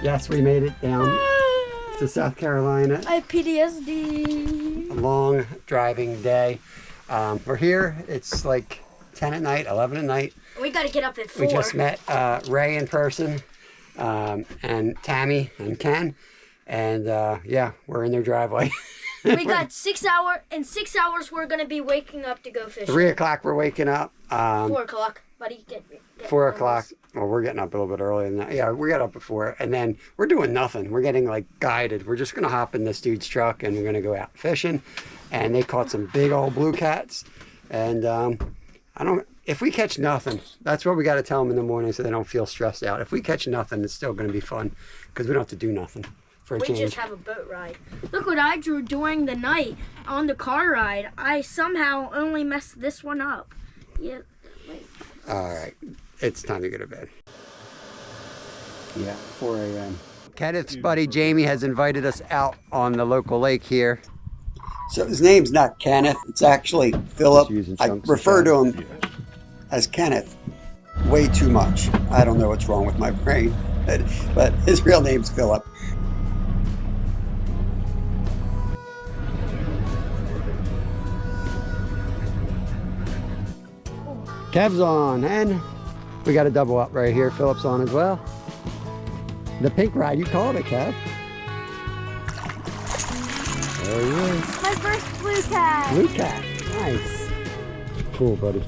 Yes, we made it down to South Carolina. I have PTSD. A long driving day. We're here. It's like 10 at night, 11 at night. We got to get up at 4. We just met Ray in person, and Tammy and Ken. And yeah, we're in their driveway. We got 6 hours. In 6 hours, we're going to be waking up to go fishing. 3 o'clock, we're waking up. 4 o'clock. Buddy, get 4 o'clock. Well, we're getting up a little bit earlier than that. Yeah, we got up before. And then we're doing nothing. We're getting like guided. We're just going to hop in this dude's truck and we're going to go out fishing. And they caught some big old blue cats. And if we catch nothing, that's what we got to tell them in the morning so they don't feel stressed out. If we catch nothing, it's still going to be fun because we don't have to do nothing for a change. We just have a boat ride. Look what I drew during the night on the car ride. I somehow only messed this one up. Yeah. Wait. All right. It's time to go to bed. Yeah, 4 a.m. Kenneth's buddy Jamie has invited us out on the local lake here. So his name's not Kenneth, it's actually Philip. I refer to him as Kenneth way too much. I don't know what's wrong with my brain, but his real name's Philip. Kev's on, and we got a double up right here. Philip's on as well. The pink ride, you called it, Kev. There he is. My first blue cat. Blue cat, nice. Cool, buddy.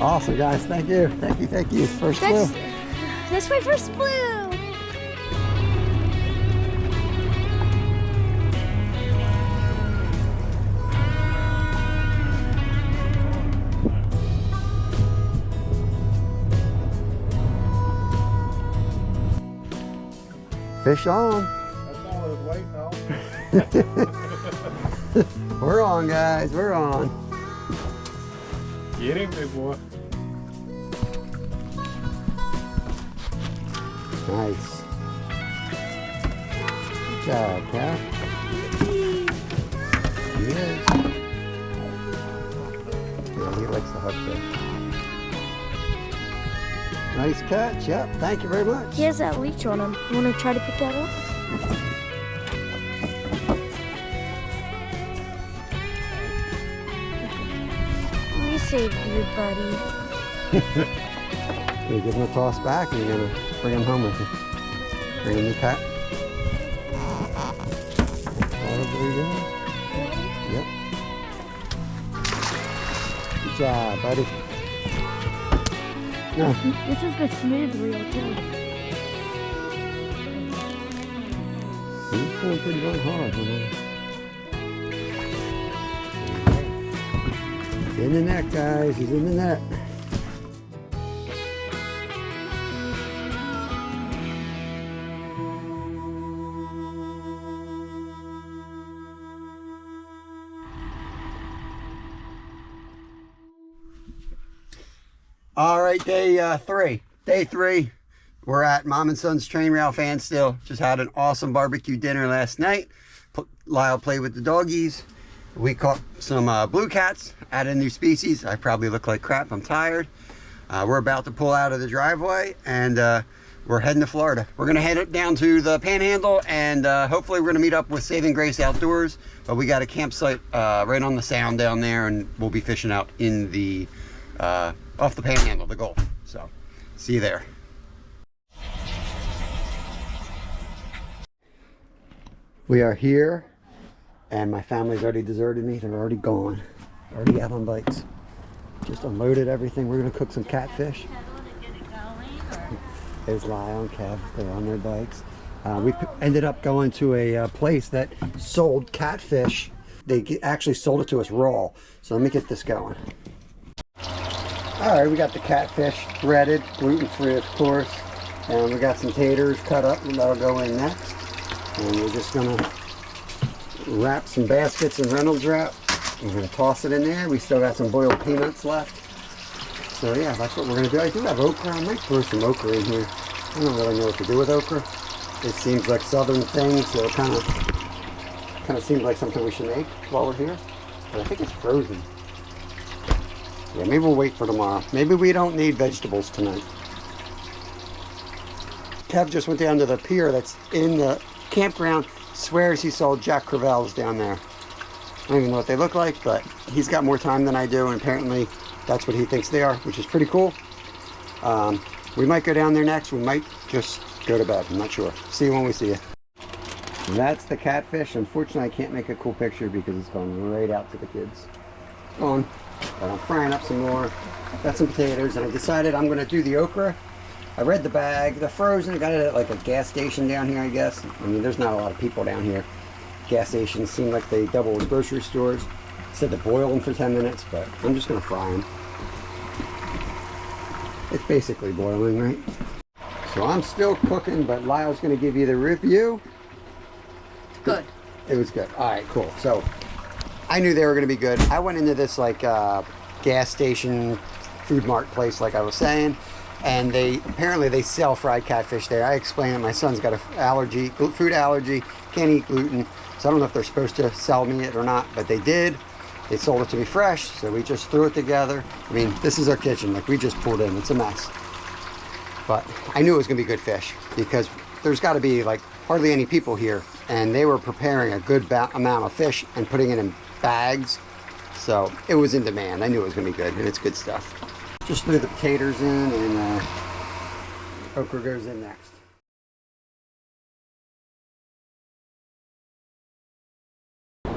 Awesome, guys. Thank you. Thank you, thank you. First blue. That's my first blue. Fish on. That's all I was waiting on. We're on, guys. We're on. Get him, big boy. Nice. Good job, Cal. He is. Yeah, he likes the hook fish. Nice catch. Yep. Thank you very much. He has that leech on him. You want to try to pick that up? We saved you, buddy. You give him a toss back and you're going to bring him home with you. Bring him the cat. There he goes. Yep. Good job, buddy. No. This is the smooth reel, too. He's pulling pretty darn hard. He's in the net, guys. He's in the net. All right, day 3. Day 3. We're at Mom and Son's Train Rail Fan still. Just had an awesome barbecue dinner last night. Lyle played with the doggies. We caught some blue cats, added a new species. I probably look like crap. I'm tired. We're about to pull out of the driveway and we're heading to Florida. We're gonna head down to the Panhandle and hopefully we're gonna meet up with Saving Grace Outdoors. But we got a campsite right on the sound down there and we'll be fishing out in the off the Panhandle, the Gulf. So, see you there. We are here, and my family's already deserted me. They're already gone. Already out on bikes. Just unloaded everything. We're gonna cook some catfish. There's Lyle and Kev. They're on their bikes. We ended up going to a place that sold catfish. They actually sold it to us raw. So let me get this going. All right, we got the catfish breaded, gluten-free, of course. And we got some taters cut up, and that'll go in next. And we're just gonna wrap some baskets in Reynolds wrap. We're gonna toss it in there. We still got some boiled peanuts left. So yeah, that's what we're gonna do. I do have okra. I might throw some okra in here. I don't really know what to do with okra. It seems like southern thing, so it kind of seems like something we should make while we're here. But I think it's frozen. Yeah, maybe we'll wait for tomorrow. Maybe we don't need vegetables tonight. Kev just went down to the pier that's in the campground, swears he saw Jack Crevalles down there. I don't even know what they look like, but he's got more time than I do, and apparently that's what he thinks they are, which is pretty cool. We might go down there next. We might just go to bed. I'm not sure. See you when we see you. That's the catfish. Unfortunately, I can't make a cool picture because it's gone right out to the kids. It's gone. But I'm frying up some more. Got some potatoes, and I decided I'm going to do the okra. I read the bag. They're frozen. I got it at like a gas station down here, I guess. I mean, there's not a lot of people down here. Gas stations seem like they double as grocery stores. Said to boil them for 10 minutes, but I'm just going to fry them. It's basically boiling, right? So I'm still cooking, but Lyle's going to give you the review. It's good. It was good. All right, cool. So I knew they were going to be good. I went into this like gas station food mart place, like I was saying, and apparently they sell fried catfish there. I explained that my son's got a food allergy, can't eat gluten. So I don't know if they're supposed to sell me it or not, but they did. They sold it to me fresh, so we just threw it together. I mean, this is our kitchen, like we just pulled in. It's a mess. But I knew it was gonna be good fish because there's gotta be like hardly any people here, and they were preparing a good amount of fish and putting it in bags. So it was in demand. I knew it was gonna be good, and it's good stuff. Just threw the potatoes in, and okra goes in next.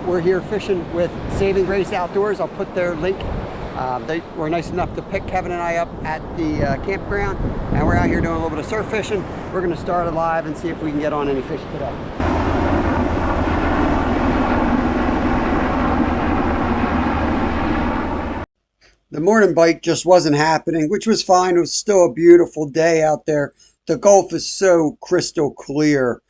We're here fishing with Saving Grace Outdoors. I'll put their link. They were nice enough to pick Kevin and I up at the campground, and we're out here doing a little bit of surf fishing. We're going to start it live and see if we can get on any fish today. The morning bite just wasn't happening, which was fine. It was still a beautiful day out there. The Gulf is so crystal clear.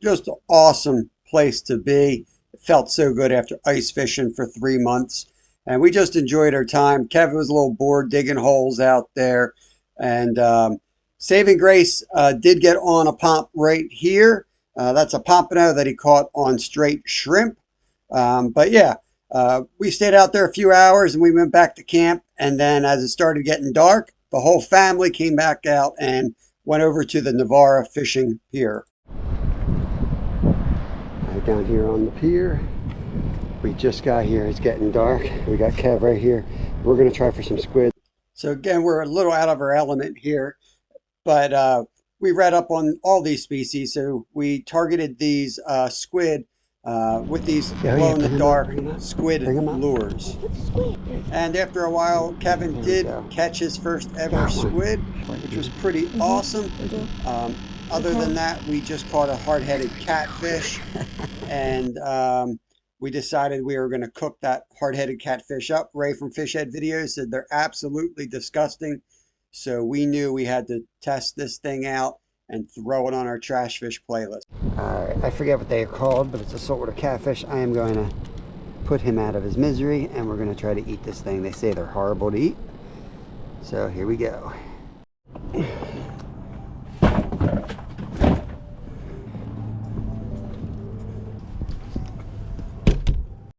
Just an awesome place to be. Felt so good after ice fishing for 3 months, and we just enjoyed our time. Kevin was a little bored digging holes out there, and Saving Grace did get on a pomp right here. That's a pompano that he caught on straight shrimp. But yeah, we stayed out there a few hours and we went back to camp, and then as it started getting dark, the whole family came back out and went over to the Navarra fishing pier. Down here on the pier, we just got here. It's getting dark. We got Kev right here. We're going to try for some squid. So again, we're a little out of our element here, but we read up on all these species, so we targeted these squid with these glow-in-the-dark squid lures. And after a while, Kevin did catch his first ever squid, which was pretty awesome. Other than that, we just caught a hard-headed catfish, and we decided we were going to cook that hard-headed catfish up. Ray from Fish Head Videos said they're absolutely disgusting, so we knew we had to test this thing out and throw it on our trash fish playlist. All right, I forget what they are called, but it's a saltwater catfish. I am going to put him out of his misery, and we're going to try to eat this thing. They say they're horrible to eat, so here we go.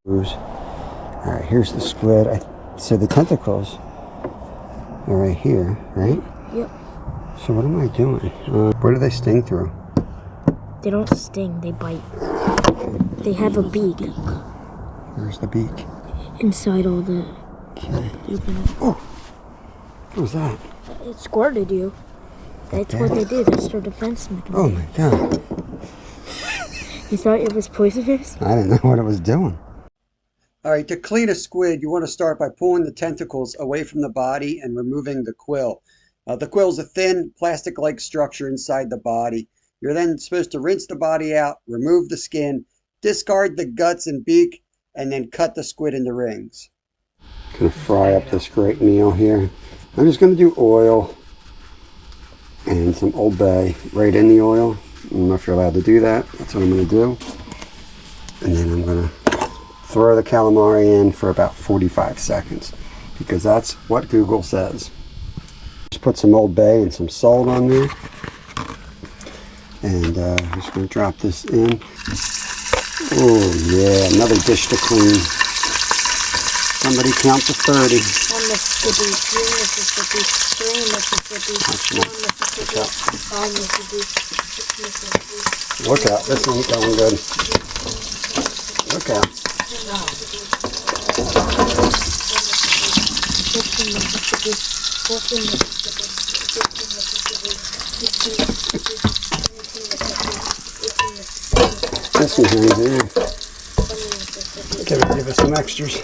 All right, here's the squid. So the tentacles are right here, right? Yep. So what am I doing? Where do they sting through? They don't sting, they bite. They have a beak. Where's the beak? Inside all the... Okay. Oh! What was that? It squirted you. That's what they do. That's their defense mechanism. Oh my god. You thought it was poisonous? I didn't know what it was doing. All right, to clean a squid, you want to start by pulling the tentacles away from the body and removing the quill. The quill is a thin, plastic-like structure inside the body. You're then supposed to rinse the body out, remove the skin, discard the guts and beak, and then cut the squid into rings. Gonna fry up this great meal here. I'm just gonna do oil and some Old Bay right in the oil. I don't know if you're allowed to do that. That's what I'm gonna do. And then I'm gonna throw the calamari in for about 45 seconds because that's what Google says. Just put some Old Bay and some salt on there. And I'm just going to drop this in. Oh yeah, another dish to clean. Somebody count to 30. 1 Mississippi, 2 Mississippi, 3 Mississippi, 4 Mississippi, 5 Mississippi, 6 Mississippi. Look out, this ain't going good. Look out. 15 Mississippi, 14 Mississippi, 15 Mississippi, 16 Mississippi, 17 Mississippi, 18 Mississippi. This one's easy. 20 Mississippi. Give us some extras.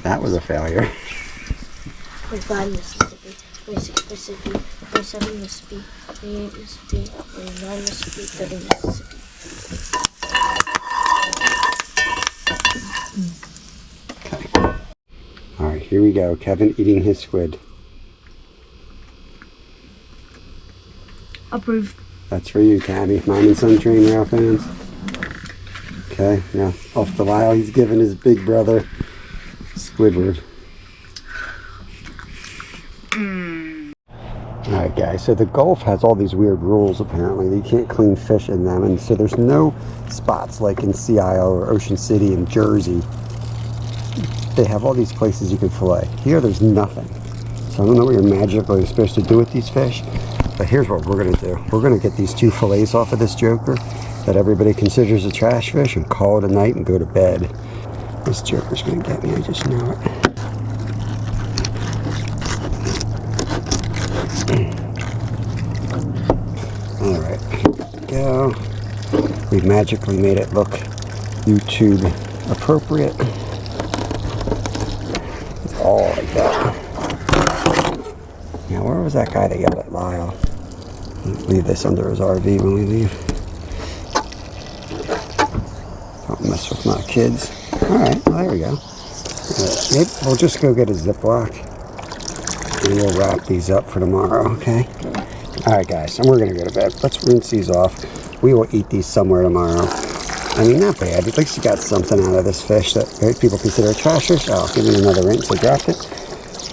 That was a failure. 25 Mississippi, 26 Mississippi, 27 Mississippi, 28 Mississippi, 29 Mississippi, 30 Mississippi. All right, here we go. Kevin eating his squid. Approved. That's for you, Tabby. Mom and Son Train Rail fans. Okay, now off the while he's giving his big brother Squidward. Alright guys, so the Gulf has all these weird rules apparently. You can't clean fish in them, and so there's no spots like in Sea Isle or Ocean City in Jersey. They have all these places you can fillet. Here there's nothing. So I don't know what you're magically supposed to do with these fish, but here's what we're going to do. We're going to get these 2 fillets off of this joker that everybody considers a trash fish and call it a night and go to bed. This joker's going to get me, I just know it. Alright, here we go. We've magically made it look YouTube appropriate. It's all like that. Now, where was that guy that yelled at Lyle? Leave this under his RV when we leave. Don't mess with my kids. Alright, well, there we go. Maybe we'll just go get a Ziploc and we'll wrap these up for tomorrow, okay? Alright guys, and we're going to go to bed. Let's rinse these off. We will eat these somewhere tomorrow. I mean, not bad. At least you got something out of this fish that people consider a trash fish. Oh, give me another rinse. I dropped it.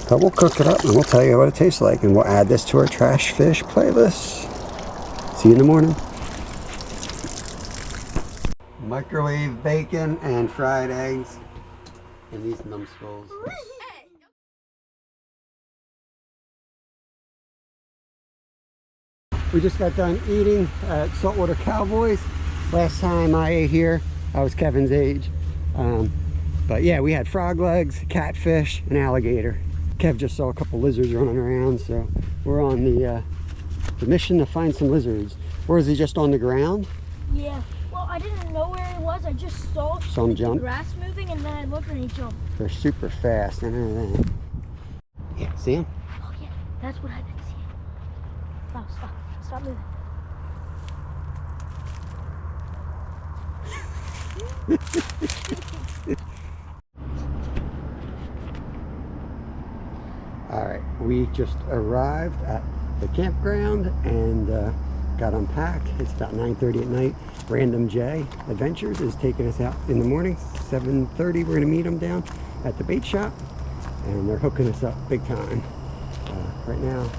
But we'll cook it up and we'll tell you what it tastes like. And we'll add this to our trash fish playlist. See you in the morning. Microwave bacon and fried eggs in these numbskulls. We just got done eating at Saltwater Cowboys. Last time I ate here, I was Kevin's age. But yeah, we had frog legs, catfish, and alligator. Kev just saw a couple lizards running around, so we're on the mission to find some lizards. Or is he just on the ground? Yeah. Well, I didn't know where he was. I just saw Some jump. the grass moving, and then I looked and he jumped. They're super fast and everything. Yeah, see him? Oh yeah, that's what I've been seeing. Stop, stop, stop moving. All right, we just arrived at the campground and got unpacked. It's about 9:30 at night. Random J Adventures is taking us out in the morning. 7:30, we're gonna meet them down at the bait shop, and they're hooking us up big time. Right now,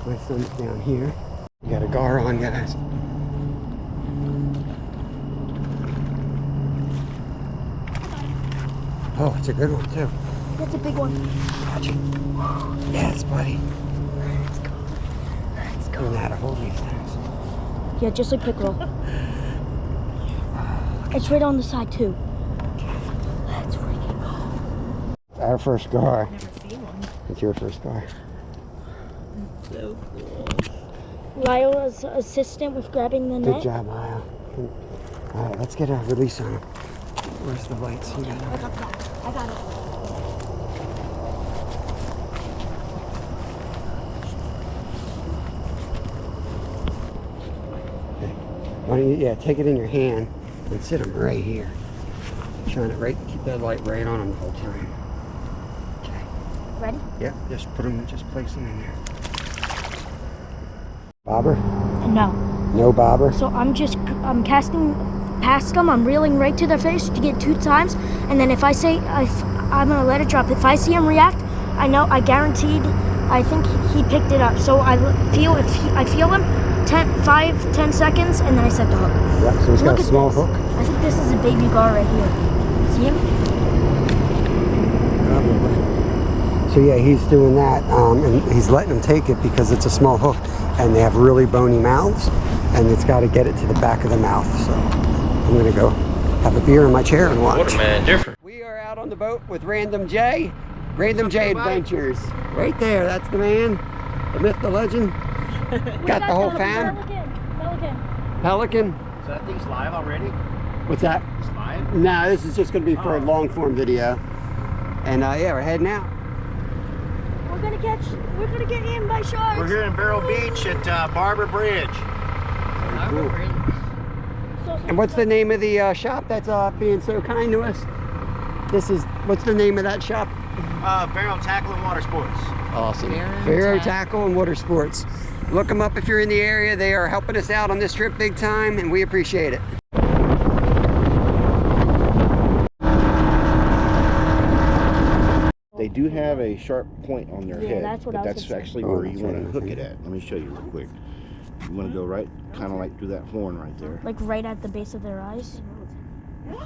my son's down here. We got a gar on, guys. Oh, it's a good one too. That's a big one. Gotcha. Yes, buddy. Let's go. Let's go. Learn how to hold these things. Yeah, just like pickerel. It's right on the side too. Let's freaking go. Our first gar. Never seen one. It's your first gar. So cool. Lila's assistant with grabbing the net. Good job, Lyle. All right, let's get a release on him. Where's the lights? You got I it. got that. I got it. Why don't you, yeah, take it in your hand and sit him right here. Shine it right, keep that light right on him the whole time. Okay. Ready? Yep, just place him in there. Bobber? No. No bobber? So I'm casting past them. I'm reeling right to their face to get 2 times, and then if I say I'm gonna let it drop. If I see him react, I know. I guaranteed. I think he picked it up. So I feel him. 5-10 seconds, and then I set the hook. Yep, so he's got Look a at small this. hook. I think this is a baby gar right here. See him? So yeah, he's doing that, and he's letting them take it because it's a small hook, and they have really bony mouths, and it's got to get it to the back of the mouth. So I'm gonna go have a beer in my chair and watch. Waterman different. We are out on the boat with Random J. Random J Adventures. Right there, that's the man, the myth, the legend. Got the whole fam. Pelican. So that thing's live already? What's that? It's live? No, this is just gonna be for a long form video. And yeah, we're heading out. We're gonna get eaten by sharks. We're here in Vero Beach at Barber Bridge. Cool. And what's the name of the shop that's being so kind to us? What's the name of that shop? Vero Tackle and Water Sports. Awesome. Vero Tackle and Water Sports. Look them up if you're in the area. They are helping us out on this trip big time, and we appreciate it. They do have a sharp point on their head, that's what but I was that's gonna say. actually where you want to hook it at. Let me show you real quick. You want to go right, kind of like through that horn right there. Like right at the base of their eyes. Right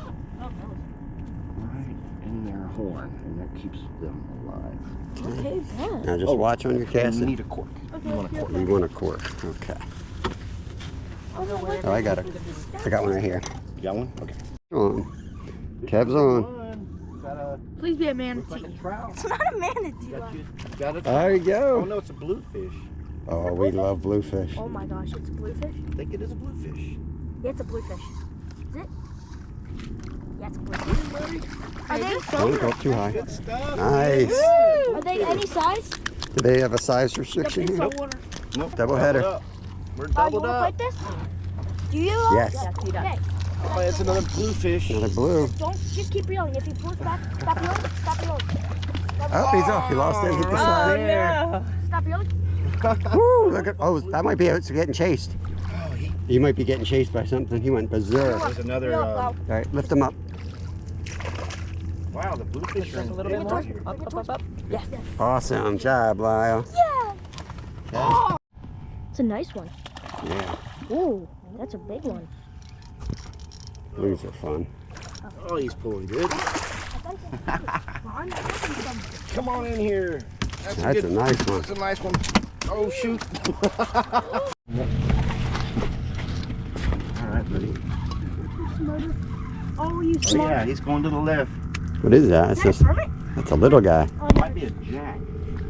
in their horn, and that keeps them alive. Okay, bad. Now just watch on your And cast. you need a cork. You want a cork. We want a cork. Okay. Oh, I got one right here. You got one? Okay. On. Kev's on. Please be a manatee. Like a trout. It's not a manatee. Got it? There you Oh go. no, it's a bluefish. Oh, we love bluefish. Oh my gosh, it's a bluefish? I think it is a bluefish. Yeah, it's a bluefish. Is it? Yeah, it's a bluefish. Are they Don't go up too high. Good stuff. Nice. Are they any size? Do they have a size restriction here? Nope. Double header. Up. We're You doubled wanna up. fight this? Do you? Yes. Okay. Oh, it's another bluefish. Another blue. Don't just keep reeling. If he pulls back, stop reeling. Stop reeling. Oh, he's off. He lost it. Hit the side. Stop reeling. Woo, look at, oh, that might be it's getting chased. Oh, He might be getting chased by something. He went berserk. there's another. All right, lift him up. Wow, the bluefish are in A little bit more. here. Up. Yes. Awesome job, Lyle. Yeah. It's a nice one. Yeah, Ooh, that's a big one. blues are fun. Oh, he's pulling good. Come on in here. That's a nice one. That's a nice one. Oh, shoot. All right, buddy. Oh, you Oh, smart. yeah, he's going to the left. What is that? It's just, Hermit? that's a little guy. Oh, Might be a jack.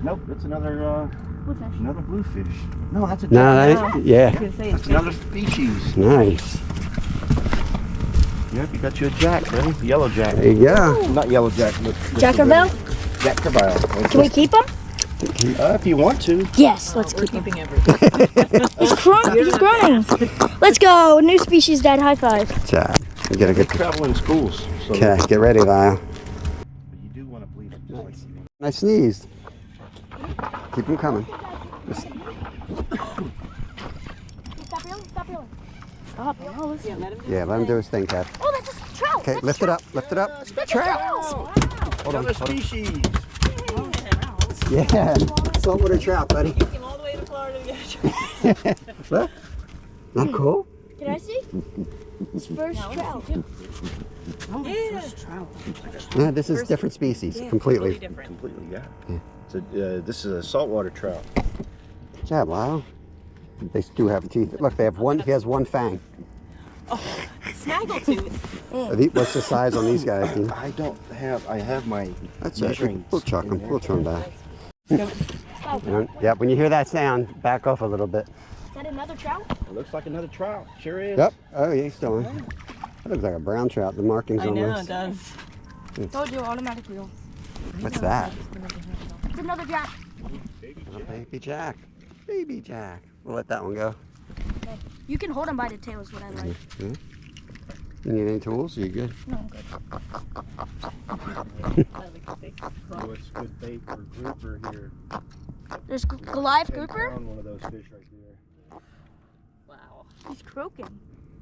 Nope, that's another bluefish. another bluefish. No, that's a jack. No, that, yeah, That's another species. nice. Yep, you got you a jack, buddy. Yellow jack. There you go. Not yellow jack, but Jackerbill? Jack Crevalle. Can we keep him? If you want to. Yes, let's We're keep him. keeping everything. He's growing. Let's go. New species dead. High five. Good job. You get a They good. travel in schools. So Okay, get ready, Lyle. But you do want to bleed it just like you want. I sneezed. Keep them coming. Stop reeling. Stop reeling. Stop. No, listen. Yeah, let him do his thing, Kev. Oh, that's a trout. Okay, lift it up. Lift it up. Trout. Hold on. Another Hold on. species. Yeah, saltwater trout, buddy. Came all the way to Florida to get What? Not cool? Can I see? His first trout. No, this is different species, completely. different. Completely, yeah. So this is a saltwater trout. Good job, Lyle. They do have teeth. Look, they have one. He has one fang. Snaggletooth. What's the size on these guys? Dean? I don't have. I have my That's it. measuring. We'll chuck them. We'll turn back. Stop. Yeah, when you hear that sound, back off a little bit. Is that another trout? It looks like another trout. Sure is. Yep. Oh, yeah, he's still on. That looks like a brown trout. The markings I on know, this. it does. Told you, automatic reel. What's that? It's another jack. Oh, baby Jack. Baby Jack. We'll let that one go. You can hold him by the tail is what I like. Yeah. You need any tools? Are you good? No, I'm good. Oh, it's good bait for grouper here. There's Goliath grouper. Found one of those fish right there. Wow. He's croaking.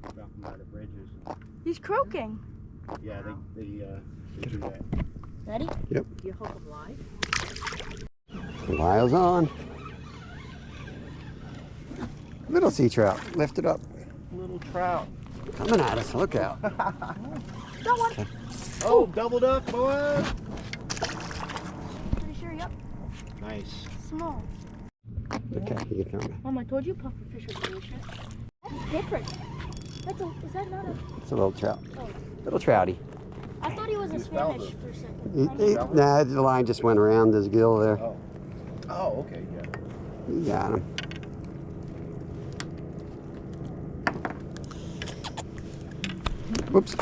Found them by the bridges. He's croaking. Yeah, they do that. Ready? Yep. You hook them live? Lyle's on. Little sea trout. Lift it up. Little trout. Coming at us. Look out. Got one. Oh, doubled up, boy. Pretty sure, yep. Nice. Small. Okay, you can film it. Mom, I told you pufferfish are delicious. That's different. Is that not a... It's a little trout. Oh. Little trouty. I thought he was a Spanish for a second. Nah, the line just went around his gill there. Oh. Oh, okay, yeah. You got him. Whoops.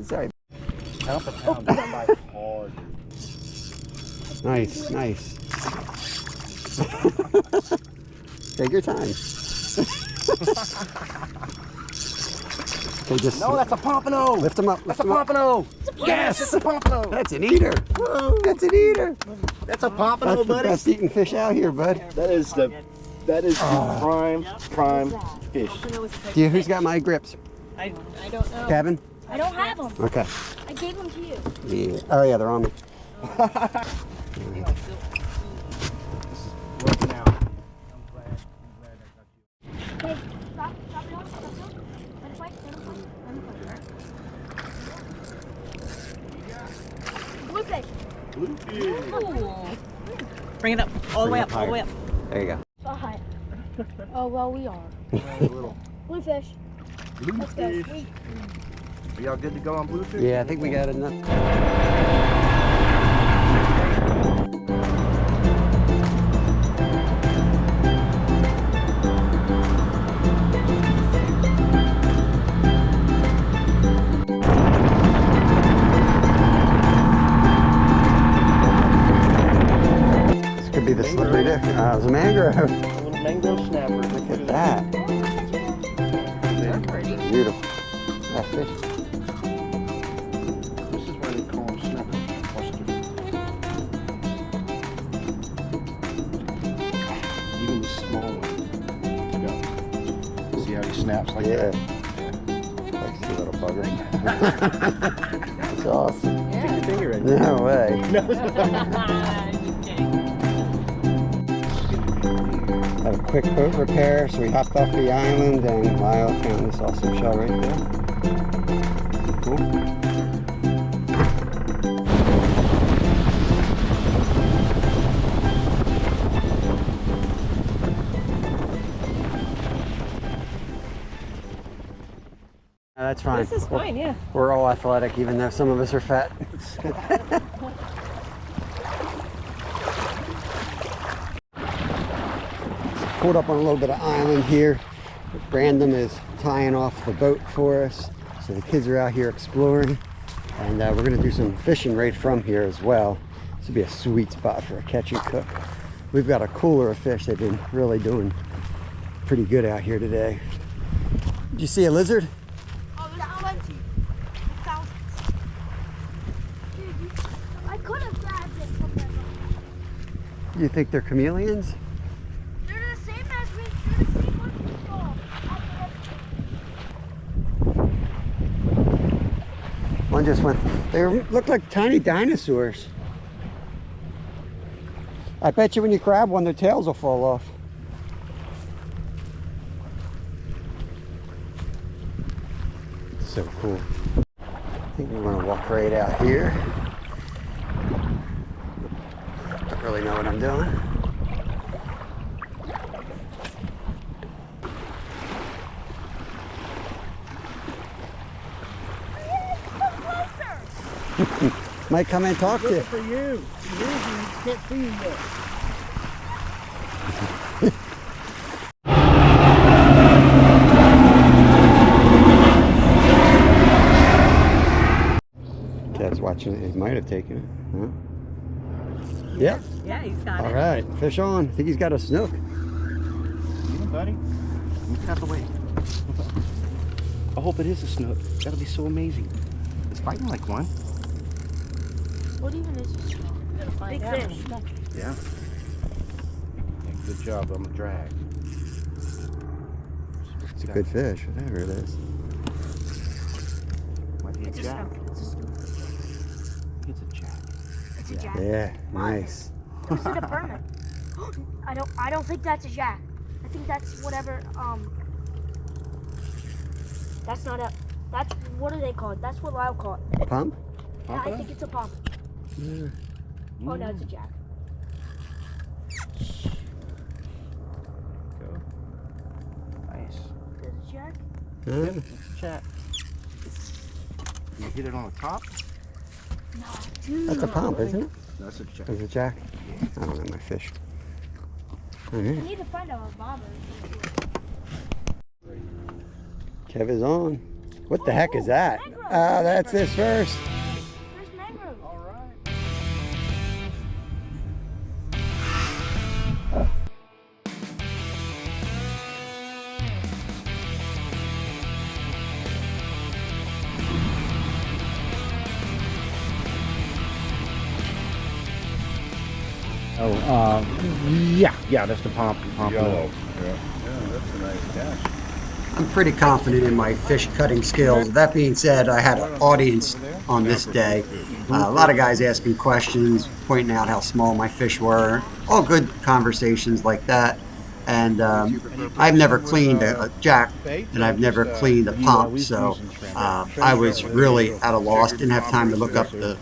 Sorry. Pound for pound, that's by hard. Nice, nice. Take your time. Okay, just No, that's a pompano. lift him up. That's Lift a him up. pompano. Yes, It's a pompano. that's an eater. That's an eater. That's a pompano, That's the buddy. best eating fish out here, bud. That is the prime fish. Who's got my grips? I don't know. Kevin? I don't have them. Okay. I gave them to you. Yeah. Oh yeah, they're on me. Working out. Okay, stop it on. Let it fight. Bluefish. Bring it up. All the way up. All the way up. There you go. Fine. Oh, well, we are. Bluefish. Let's go. Sweet. Are y'all good to go on bluefish? Yeah, I think we got enough. This could be the slippery dick. It's a mangrove. A little mangrove snapper. Look at that. They're pretty. Beautiful. That fish. This is why they call them snappers. Even the small one. See how he snaps like Yeah. that? Like a little bugger. That's awesome. Stick your finger in there. No way. Had a quick boat repair, so we hopped off the island and Lyle found this awesome shell right there. Cool. That's fine. This is fine, yeah. We're all athletic, even though some of us are fat. Pulled up on a little bit of island here. Brandon is tying off the boat for us, so the kids are out here exploring, and we're going to do some fishing right from here as well. This would be a sweet spot for a catch and cook. We've got a cooler of fish. They've been really doing pretty good out here today. Did you see a lizard? I could have grabbed it from there. You think they're chameleons? They're the same as we. They're the same ones we saw. One just went. They look like tiny dinosaurs. I bet you when you grab one, their tails will fall off. So cool. I think we're going to walk right out here. Don't really know what I'm doing. Might come and talk to you. For you. You can't see you yet. Dad's watching it. He might have taken it. Huh? Yep. Yeah, he's got All it. right. Fish on. I think he's got a snook. You, buddy? Look out the way. I hope it is a snook. That'll be so amazing. It's fighting like one. What even is this? Big fish. Yeah. Good job on the drag. It's a good fish, whatever it is. Might be a It's a jack. snook. It's a snook. It's a jack. It's a jack. Yeah, nice. Or is it a permit? I don't think that's a jack. I think that's whatever. That's not a. That's what are they called? That's what Lyle called. Pump? Yeah, I think it's a pump. Yeah. Oh no, it's a jack. Go. Nice. There's Jack. Yeah. Let's chat. You hit it on the top? That's a pump, isn't it? No, that's a jack. Is it Jack? I don't know my fish. All right. I need to find out a bobber. Kev is on. What the heck is that? mangrove. Ah, that's his first. There's mangrove. All right. Oh, yeah, that's the pump. Yellow. Yeah, that's a nice catch. I'm pretty confident in my fish cutting skills. That being said, I had an audience on this day. A lot of guys asking questions, pointing out how small my fish were. All good conversations like that. And I've never cleaned a jack, and I've never cleaned a pump, so I was really at a loss. Didn't have time to look up the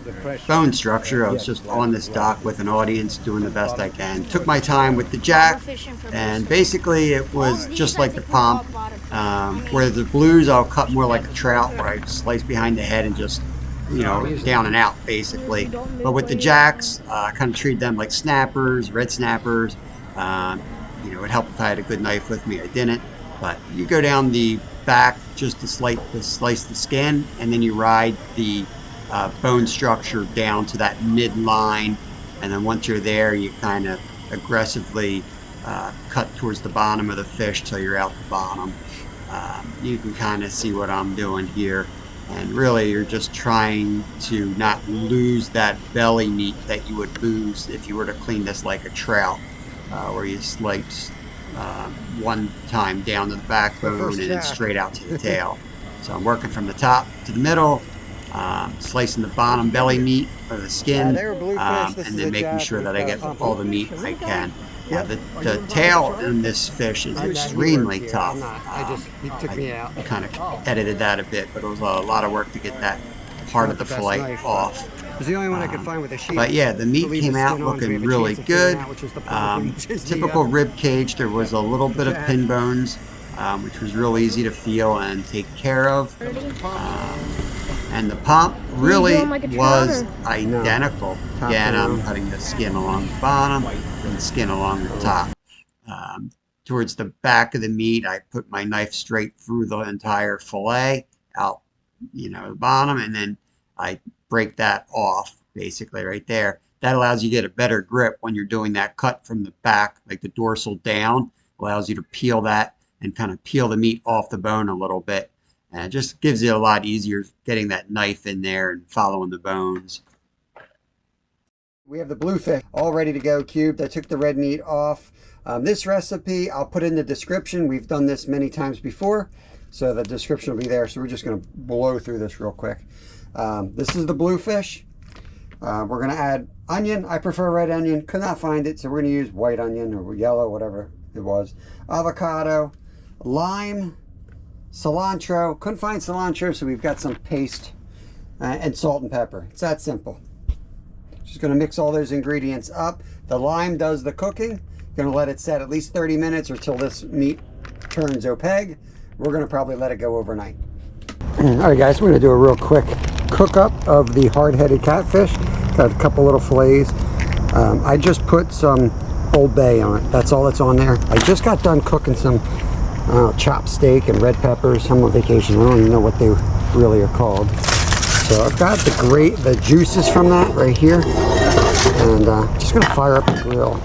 bone structure. I was just on this dock with an audience doing the best I can. Took my time with the jack, and basically it was just like the pump. Where the blues I'll cut more like a trout, where I slice behind the head and just, you know, down and out basically. But with the jacks, I kind of treat them like snappers, red snappers. You know, it helped if I had a good knife with me. I didn't, but you go down the back just to slice the skin, and then you ride the bone structure down to that midline, and then once you're there, you kind of aggressively cut towards the bottom of the fish till you're out the bottom. You can kind of see what I'm doing here, and really you're just trying to not lose that belly meat that you would lose if you were to clean this like a trout. Where you slice one time down to the backbone and then straight out to the tail. So I'm working from the top to the middle, slicing the bottom belly meat or the skin, and then making sure that I get all the meat I can. The tail in this fish is extremely tough. He took me out. I kind of edited that a bit, but it was a lot of work to get that part of the fillet off. It was the only one I could find with a sheet. But yeah, the meat came out looking really good. Typical the rib cage. There was a little bit of pin bones, which was real easy to feel and take care of. And the pump really was identical. Again, I'm cutting the skin along the bottom and the skin along the top. Towards the back of the meat, I put my knife straight through the entire fillet out, you know, the bottom, and then I break that off basically right there. That allows you to get a better grip when you're doing that cut from the back, like the dorsal down. Allows you to peel that and kind of peel the meat off the bone a little bit. And it just gives you a lot easier getting that knife in there and following the bones. We have the bluefish all ready to go cubed. I took the red meat off. This recipe I'll put in the description. We've done this many times before, so the description will be there. So we're just going to blow through this real quick. This is the bluefish. We're going to add onion. I prefer red onion. Could not find it, so we're going to use white onion or yellow, whatever it was. Avocado, lime, cilantro. Couldn't find cilantro, so we've got some paste and salt and pepper. It's that simple. Just going to mix all those ingredients up. The lime does the cooking. Going to let it set at least 30 minutes or till this meat turns opaque. We're going to probably let it go overnight. All right, guys, we're going to do a real quick cook up of the hard-headed catfish. Got a couple little fillets. I just put some Old Bay on it. That's all that's on there. I just got done cooking some chopped steak and red peppers. I'm on vacation. I don't even know what they really are called. So I've got the juices from that right here, and just gonna fire up the grill.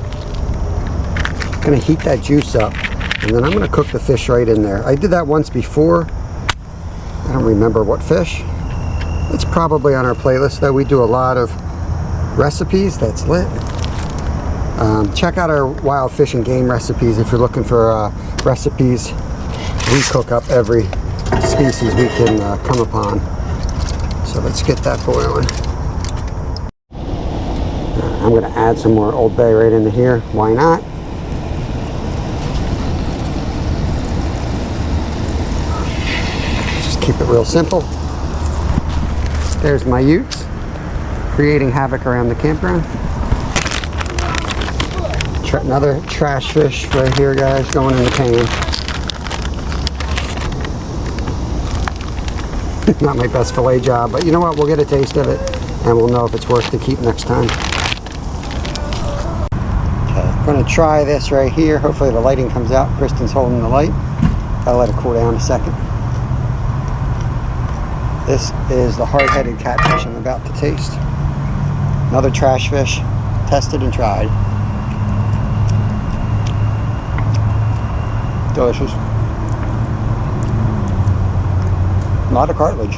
Gonna heat that juice up, and then I'm gonna cook the fish right in there. I did that once before. I don't remember what fish. It's probably on our playlist though. We do a lot of recipes. That's lit. Check out our wild fish and game recipes if you're looking for recipes. We cook up every species we can come upon. So let's get that boiling. I'm going to add some more Old Bay right into here. Why not? Just keep it real simple. There's my utes creating havoc around the campground. Another trash fish right here, guys, going in the pan. Not my best fillet job, but you know what? We'll get a taste of it, and we'll know if it's worth to keep next time. Okay, I'm going to try this right here. Hopefully the lighting comes out. Kristen's holding the light. Gotta let it cool down a second. This is the hard-headed catfish I'm about to taste. Another trash fish, tested and tried. Delicious. A lot of cartilage.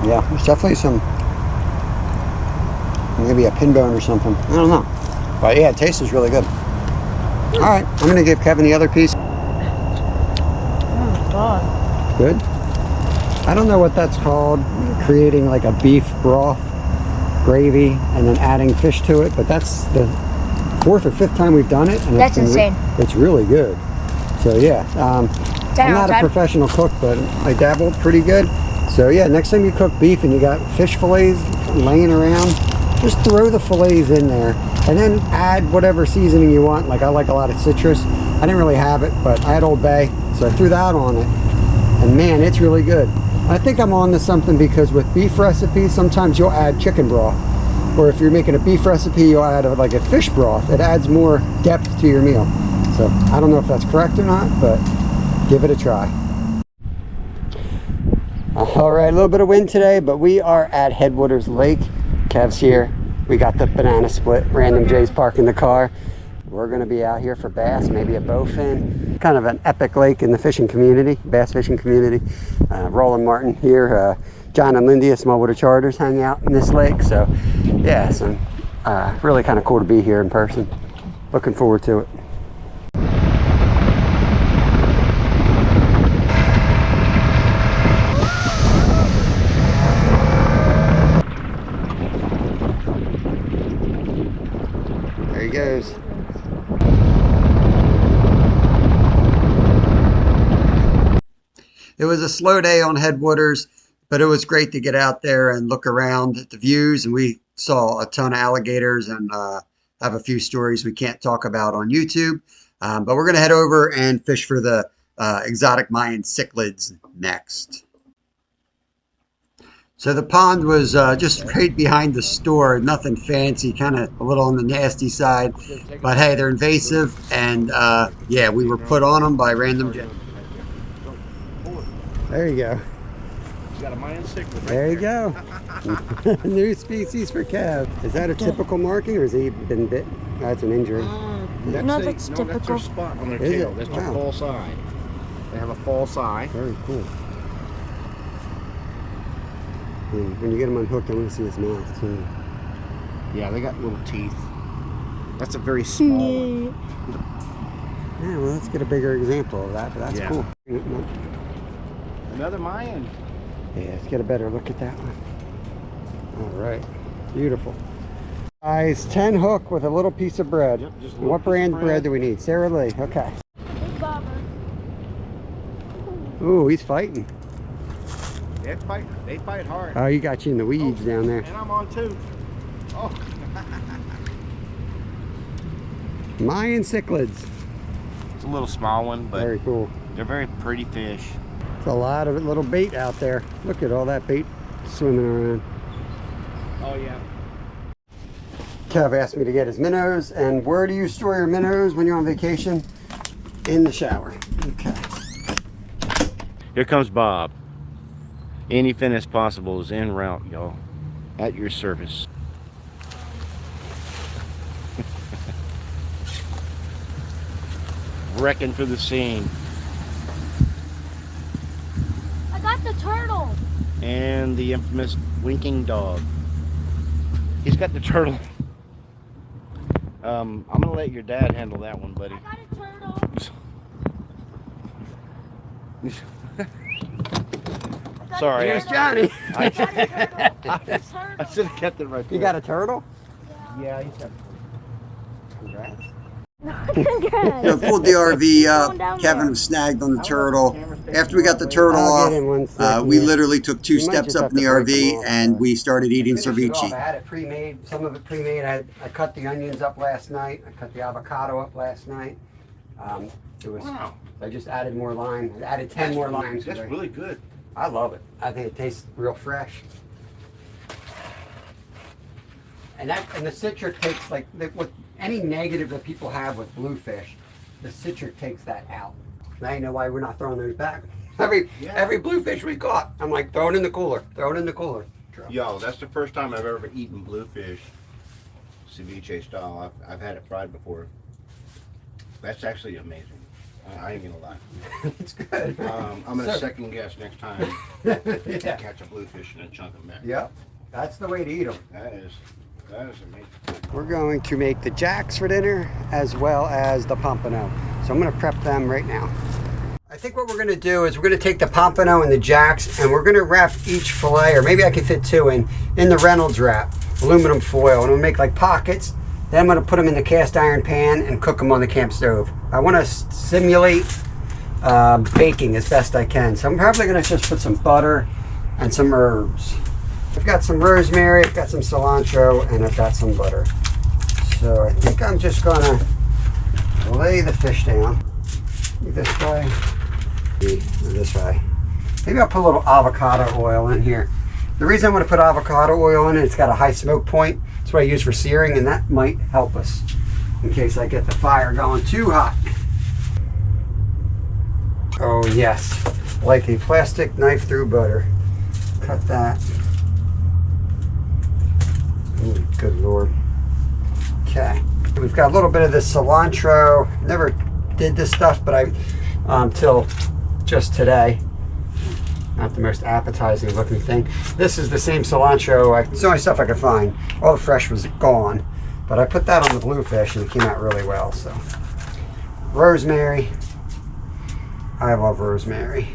Yeah, there's definitely some, maybe a pin bone or something. I don't know. But yeah, it tastes is really good. All right, I'm gonna give Kevin the other piece. Oh God. Good. I don't know what that's called, creating like a beef broth gravy and then adding fish to it, but that's the 4th or 5th time we've done it, and That's insane. It's really good. So yeah, I'm not a professional cook, but I dabbled pretty good. So yeah, next time you cook beef and you got fish fillets laying around, just throw the fillets in there and then add whatever seasoning you want. Like I like a lot of citrus. I didn't really have it, but I had Old Bay, so I threw that on it, and man, it's really good. I think I'm on to something, because with beef recipes, sometimes you'll add chicken broth, or if you're making a beef recipe, you'll add like a fish broth. It adds more depth to your meal. So I don't know if that's correct or not, but give it a try. All right, a little bit of wind today, but we are at Headwaters Lake. Kev's here. We got the banana split. Random Jay's parking the car. We're going to be out here for bass, maybe a bowfin. Kind of an epic lake in the fishing community, bass fishing community. Roland Martin here, John and Lindy of Smallwater Charters hang out in this lake. So yeah, so really kind of cool to be here in person. Looking forward to it. There he goes. It was a slow day on Headwaters, but it was great to get out there and look around at the views. And we saw a ton of alligators and have a few stories we can't talk about on YouTube. But we're going to head over and fish for the exotic Mayan cichlids next. So the pond was just right behind the store. Nothing fancy, kind of a little on the nasty side. But hey, they're invasive. And yeah, we were put on them by Random Jay. There you go. You got a Mayan cichlid right there you go. New species for Kev. Is that a typical marking, or has he been bit? That's an injury. No, that's typical. That's their spot on their Is tail. it? That's their Wow. false eye. They have a false eye. Very cool. And when you get him unhooked, I want to see his mouth too. Yeah, they got little teeth. That's a very small one. Yeah, well, let's get a bigger example of that, but that's Yeah. cool. Another Mayan. Yeah, let's get a better look at that one. All right, beautiful. Size 10 hook with a little piece of bread. Yep, just a little What piece brand of bread bread do we need? Sara Lee, okay. Big bobber. Ooh, he's fighting. They fight hard. Oh, you got you in the weeds down there. And I'm on too. Oh. Mayan cichlids. It's a little small one, but Very cool. they're very pretty fish. It's a lot of little bait out there. Look at all that bait swimming around. Oh yeah. Kev asked me to get his minnows, and where do you store your minnows when you're on vacation? In the shower. Okay. Here comes Bob. Any fitness possible is en route, y'all. At your service. Wrecking for the scene. I got the turtle. And the infamous winking dog. He's got the turtle. I'm gonna let your dad handle that one, buddy. I got a turtle. Sorry. Here's Johnny. I got a turtle. I should have kept it right there. You got a turtle? Yeah, he's got. Congrats. Congrats. So pulled the RV Going up. down Kevin there. was snagged on the turtle. After we got the turtle I'll get in one off, second we here. literally took 2 You might steps just up have in the to break them RV off, and we started eating Finished it off. I ceviche. had it pre-made, some of it pre-made. I cut the onions up last night. I cut the avocado up last night. Wow. I just added more lime. I added 10 more limes. That's really good. I love it. I think it tastes real fresh. And the citric takes with any negative that people have with bluefish, the citric takes that out. Now you know why we're not throwing those back. Every bluefish we caught, I'm like, throw it in the cooler. Throw it in the cooler. Yo, that's the first time I've ever eaten bluefish ceviche style. I've had it fried before. That's actually amazing. I ain't gonna lie. It's good. I'm gonna second guess next time. Yeah. Catch a bluefish and then chunk them back. Yep, that's the way to eat them. That is amazing. We're going to make the jacks for dinner as well as the pompano. So I'm gonna prep them right now. I think what we're gonna do is we're gonna take the pompano and the jacks and we're gonna wrap each fillet, or maybe I can fit 2 in the Reynolds wrap, aluminum foil. And we'll make like pockets. Then I'm gonna put them in the cast iron pan and cook them on the camp stove. I wanna simulate baking as best I can. So I'm probably gonna just put some butter and some herbs. I've got some rosemary, I've got some cilantro, and I've got some butter. So I think I'm just gonna lay the fish down. This way, or this way. Maybe I'll put a little avocado oil in here. The reason I want to put avocado oil in it, it's got a high smoke point. That's what I use for searing, and that might help us in case I get the fire going too hot. Oh yes, like a plastic knife through butter. Cut that. Ooh, good Lord. Okay, we've got a little bit of this cilantro. Never did this stuff, but till just today. Not the most appetizing looking thing. This is the same cilantro. It's the only stuff I could find. All the fresh was gone, but I put that on the bluefish and it came out really well. So, rosemary. I love rosemary.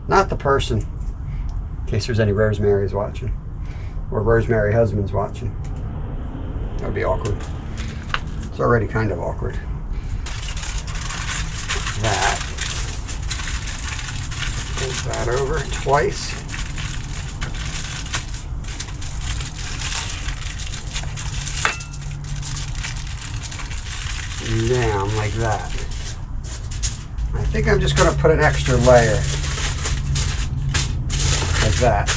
Not the person, in case there's any Rosemary's watching, or Rosemary husbands watching. That would be awkward. It's already kind of awkward. That. Fold that over twice. Down like that. I think I'm just going to put an extra layer. Like that.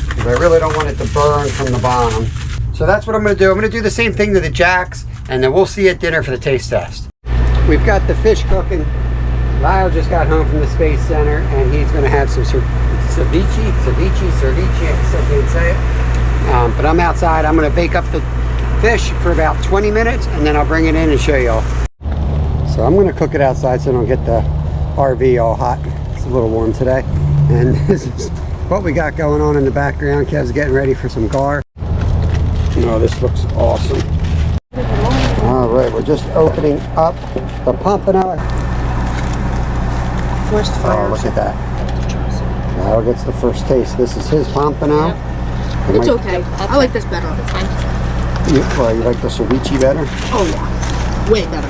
Because I really don't want it to burn from the bottom. So that's what I'm going to do. I'm going to do the same thing to the jacks, and then we'll see you at dinner for the taste test. We've got the fish cooking. Lyle just got home from the Space Center, and he's going to have some ceviche, I can't say it. But I'm outside. I'm going to bake up the fish for about 20 minutes, and then I'll bring it in and show y'all. So I'm going to cook it outside so I don't get the RV all hot. It's a little warm today. And this is what we got going on in the background. Kev's getting ready for some gar. Oh, this looks awesome. All right, we're just opening up the pompano. Forced fire. Oh, look at that. Now gets the first taste. This is his pompano. Yep. It's okay. I like this better. It's fine. You like the ceviche better? Oh yeah, way better.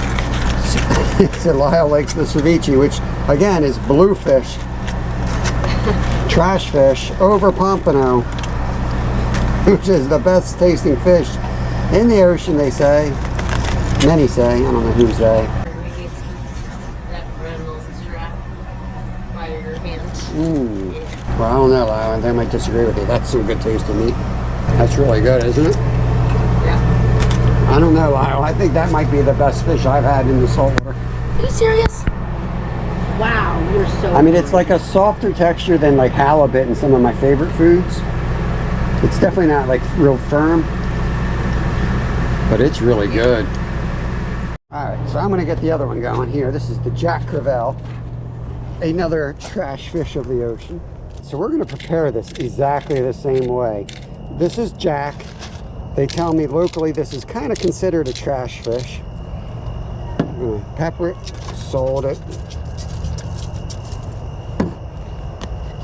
So Lyle likes the ceviche, which again is bluefish, trash fish over pompano, which is the best tasting fish in the ocean, they say. Many say. I don't know who say. Well, I don't know, Lyle. They might disagree with you. That's some good tasting meat. That's really good, isn't it? Yeah. I don't know, Lyle. I think that might be the best fish I've had in the saltwater. Are you serious? Wow, you're so. I mean, it's like a softer texture than like halibut and some of my favorite foods. It's definitely not like real firm, but it's really good. All right, so I'm gonna get the other one going here. This is the Jack Crevalle, another trash fish of the ocean. So we're gonna prepare this exactly the same way. This is Jack. They tell me locally this is kind of considered a trash fish. I'm gonna pepper it, salt it.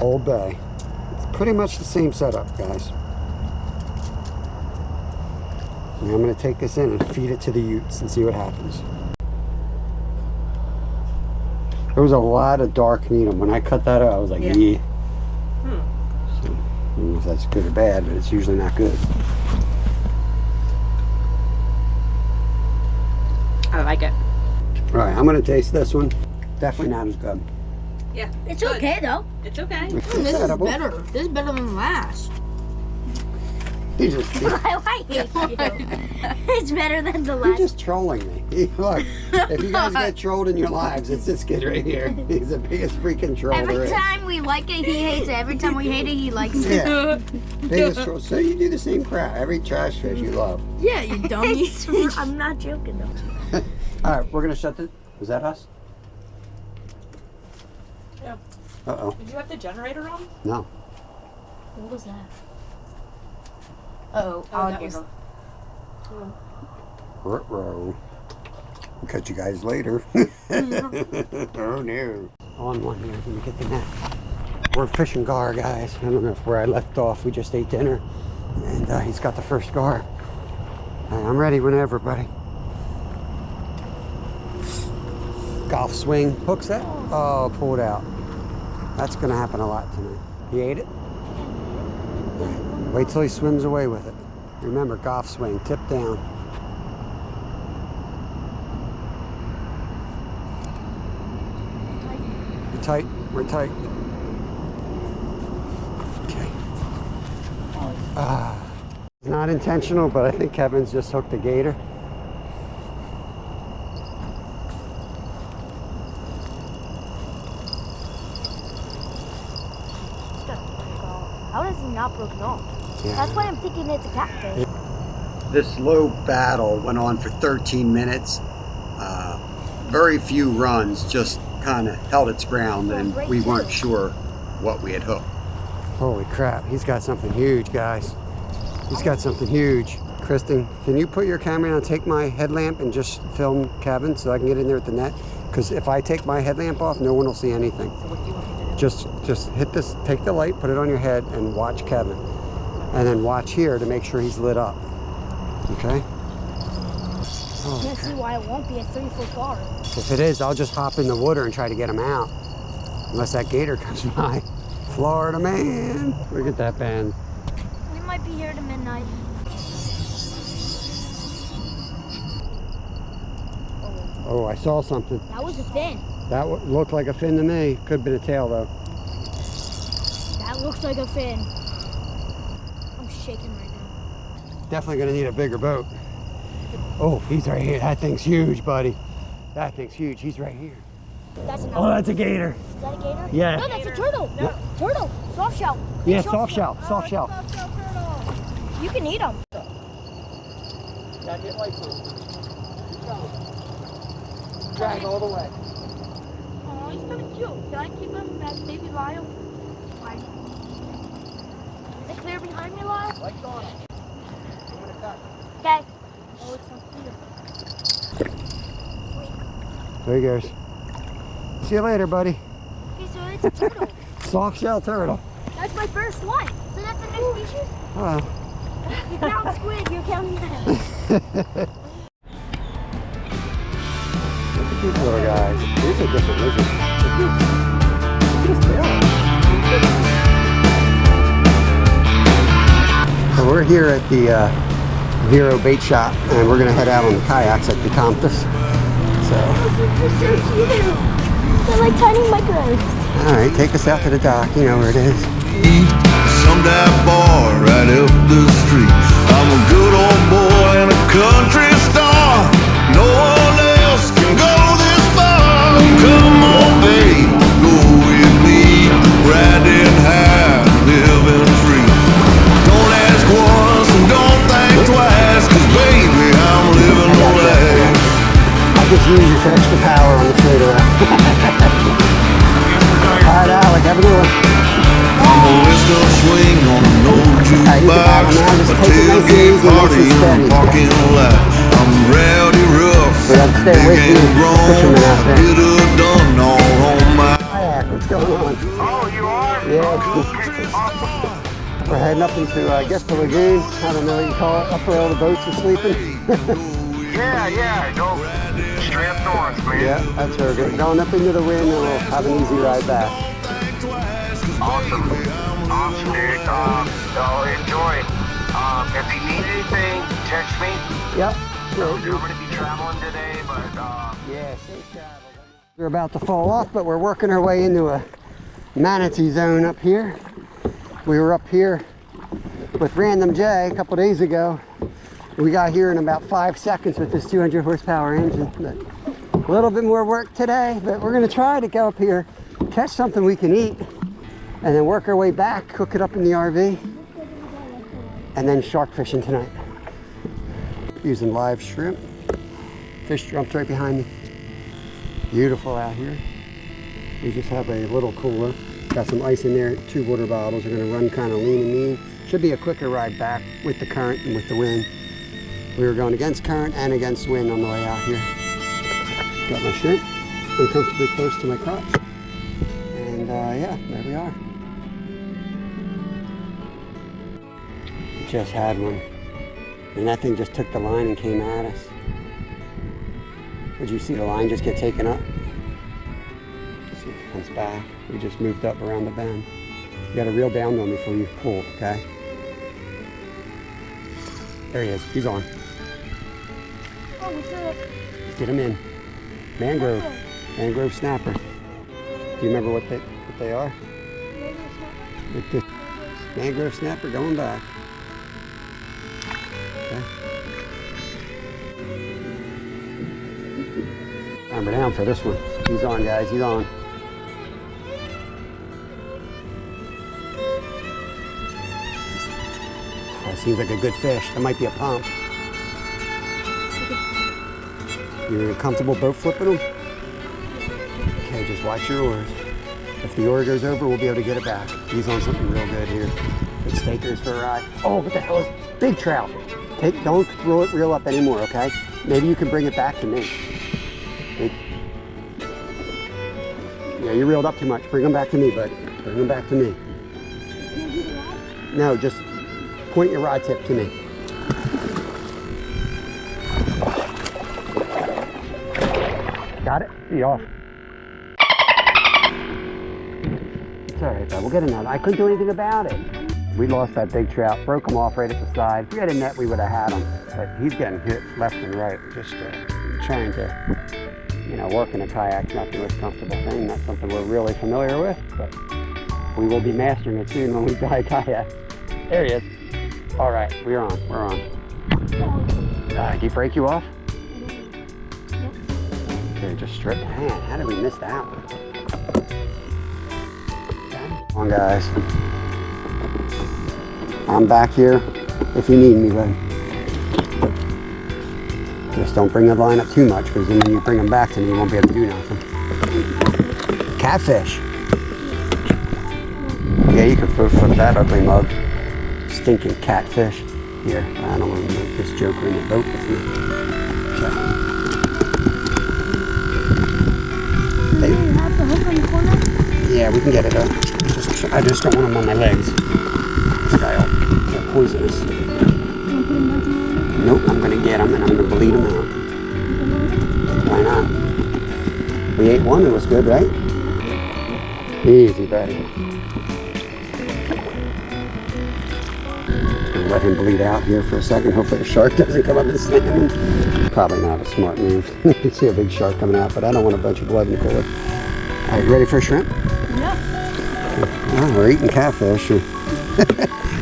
Old Bay. It's pretty much the same setup, guys. Now I'm going to take this in and feed it to the Utes and see what happens. There was a lot of dark medium. When I cut that out, I was like, yeah. So, I don't know if that's good or bad, but it's usually not good. I like it. All right, I'm gonna taste this one. Definitely not as good. Yeah. It's okay though. It's okay. It's This is edible. better. This is better than the last. He's just, I like it. It's better than the you're last. just trolling me. Look, if you guys get trolled in your lives, it's this kid right here. He's the biggest freaking troll there Every is. time we like it, he hates it. Every time we hate it, he likes it. Yeah. Biggest troll. So you do the same crap. Every trash fish you love. Yeah, you dummy. I'm not joking though. All right, we're gonna shut the. Was that us? Yeah. Uh-oh. Did you have the generator on? No. What was that? Oh, I'll that was. Ruh-roh. We'll catch you guys later. Oh no. On one here, let me get the net. We're fishing gar, guys. I don't know if where I left off. We just ate dinner. And he's got the first gar. I'm ready whenever, buddy. Golf swing. Hooks that? Oh, pull it out. That's gonna happen a lot tonight. He ate it? Wait till he swims away with it. Remember, golf swing, tip down. We're tight, we're tight. Okay. It's not intentional, but I think Kevin's just hooked a gator. How does he not broken off? Yeah. That's why I'm thinking it's a catfish. This slow battle went on for 13 minutes. Very few runs, just kind of held its ground, and we weren't sure what we had hooked. Holy crap, he's got something huge, guys. He's got something huge. Kristen, can you put your camera on, take my headlamp and just film Kevin so I can get in there with the net? Because if I take my headlamp off, no one will see anything. So what do you want me to do? Just hit this, take the light, put it on your head, and watch Kevin. And then watch here to make sure he's lit up. Okay? Oh, Can't see why it won't be a 3-foot gar. if it is, I'll just hop in the water and try to get him out. Unless that gator comes by. Florida man. Look at that band. We might be here to midnight. Oh, I saw something. That was a fin. That looked like a fin to me. Could have been a tail though. That looks like a fin. I'm shaking right now. Definitely gonna need a bigger boat. Oh, he's right here. That thing's huge, buddy. That thing's huge. He's right here. That's an Oh, that's a gator. Is that a gator? Yeah. No, that's a turtle. No. Turtle. Soft shell. Yeah, soft shell. Soft shell. You can eat them. Gotta get lights on. Keep going. Drag all the way. Oh, he's kind of cute. Can I keep him as baby Lyle? Fine. Is it clear behind me, Lyle? Lights on. I'm gonna cut. Okay. Oh, it's not clear. There he goes. See you later, buddy. Okay, so it's a turtle. Soft shell turtle. That's my first one. So that's a new species? Oh. You count squid, you're counting them. Look at these little guys. These are different lizards. Look at his tail. So we're here at the Vero Beach shop, and we're gonna head out on the kayaks at the Comptus. So, They're so cute. They're like tiny microbes. all right, take us out to the dock. You know where it is. Some dive bar right up the street. I'm a good old boy and a country star. No one else can go this far. Come on, babe, go with me. Riding high, living free. Don't ask once and don't think twice, 'cause baby, I'm living the life. I just use this extra power on the straight around. All right, Alec, have a good one. I'm a western swing on an old jukebox, a tailgate party in a parking lot. I'm rowdy rough, We have to stay big away from and the grown. fishermen out there. Get her done all on my Kayak, what's going on? Oh, you are? Yeah. We're heading up into, I guess, the lagoon. I don't know what you call it. Up where all the boats are sleeping. Yeah, go straight up north, man. Yeah, that's her. Going up into the wind and we'll have an easy ride back. Awesome, dude. Enjoy. If you need anything, text me. Yep. I'm gonna be traveling today, but yeah, safe travel. We're about to fall off, but we're working our way into a manatee zone up here. We were up here with Random J a couple days ago. We got here in about 5 seconds with this 200 horsepower engine. But a little bit more work today, but we're gonna try to go up here, catch something we can eat, and then work our way back, cook it up in the RV, and then shark fishing tonight. Using live shrimp. Fish jumped right behind me. Beautiful out here. We just have a little cooler. Got some ice in there, 2 water bottles. We're gonna run kind of lean and mean. Should be a quicker ride back with the current and with the wind. We were going against current and against wind on the way out here. Got my shrimp uncomfortably close to my crotch. And yeah, there we are. Just had one. And that thing just took the line and came at us. Did you see the line just get taken up? Let's see if it comes back. We just moved up around the bend. You gotta reel down on me before you pull, okay? There he is, he's on. Oh, what's up? Get him in. Mangrove. Mangrove snapper. Do you remember what they are? Mangrove snapper going back. Okay. Hammer down for this one. He's on, guys. He's on. That seems like a good fish. That might be a pump. You're comfortable boat flipping them? Okay, just watch your oars. If the oar goes over, we'll be able to get it back. He's on something real good here. Let's take us for a ride. Oh, what the hell is it? Big trout. Don't throw it reel up anymore, okay? Maybe you can bring it back to me. Yeah, you reeled up too much. Bring them back to me, bud. Bring them back to me. No, just point your rod tip to me. Got it? Be off. It's all right, bud. We'll get another. I couldn't do anything about it. We lost that big trout, broke him off right at the side. If we had a net, we would have had him. But he's getting hit left and right. Just trying to, you know, work in a kayak's not the most comfortable thing. Not something we're really familiar with, but we will be mastering it soon when we buy kayaks. There he is. All right, we're on. We're on. Did he break you off? Okay, just strip. Man, how did we miss that one? Come on, guys. I'm back here if you need me, bud. Just don't bring the line up too much, because then when you bring them back to me, you won't be able to do nothing. Catfish. Yeah, you could flip that ugly mug. Stinking catfish. Here, I don't want to make this joker in the boat with me. Okay. Do you have the hook on the corner? Yeah, we can get it up. I just don't want them on my legs. This guy will poisonous. Nope, I'm gonna get them and I'm gonna bleed them out. Why not? We ate one, it was good, right? Easy, buddy. Just gonna let him bleed out here for a second. Hopefully the shark doesn't come up and slam him. Probably not a smart move. You can see a big shark coming out, but I don't want a bunch of blood in the cooler. All right, you ready for a shrimp? Yeah. Well, we're eating catfish.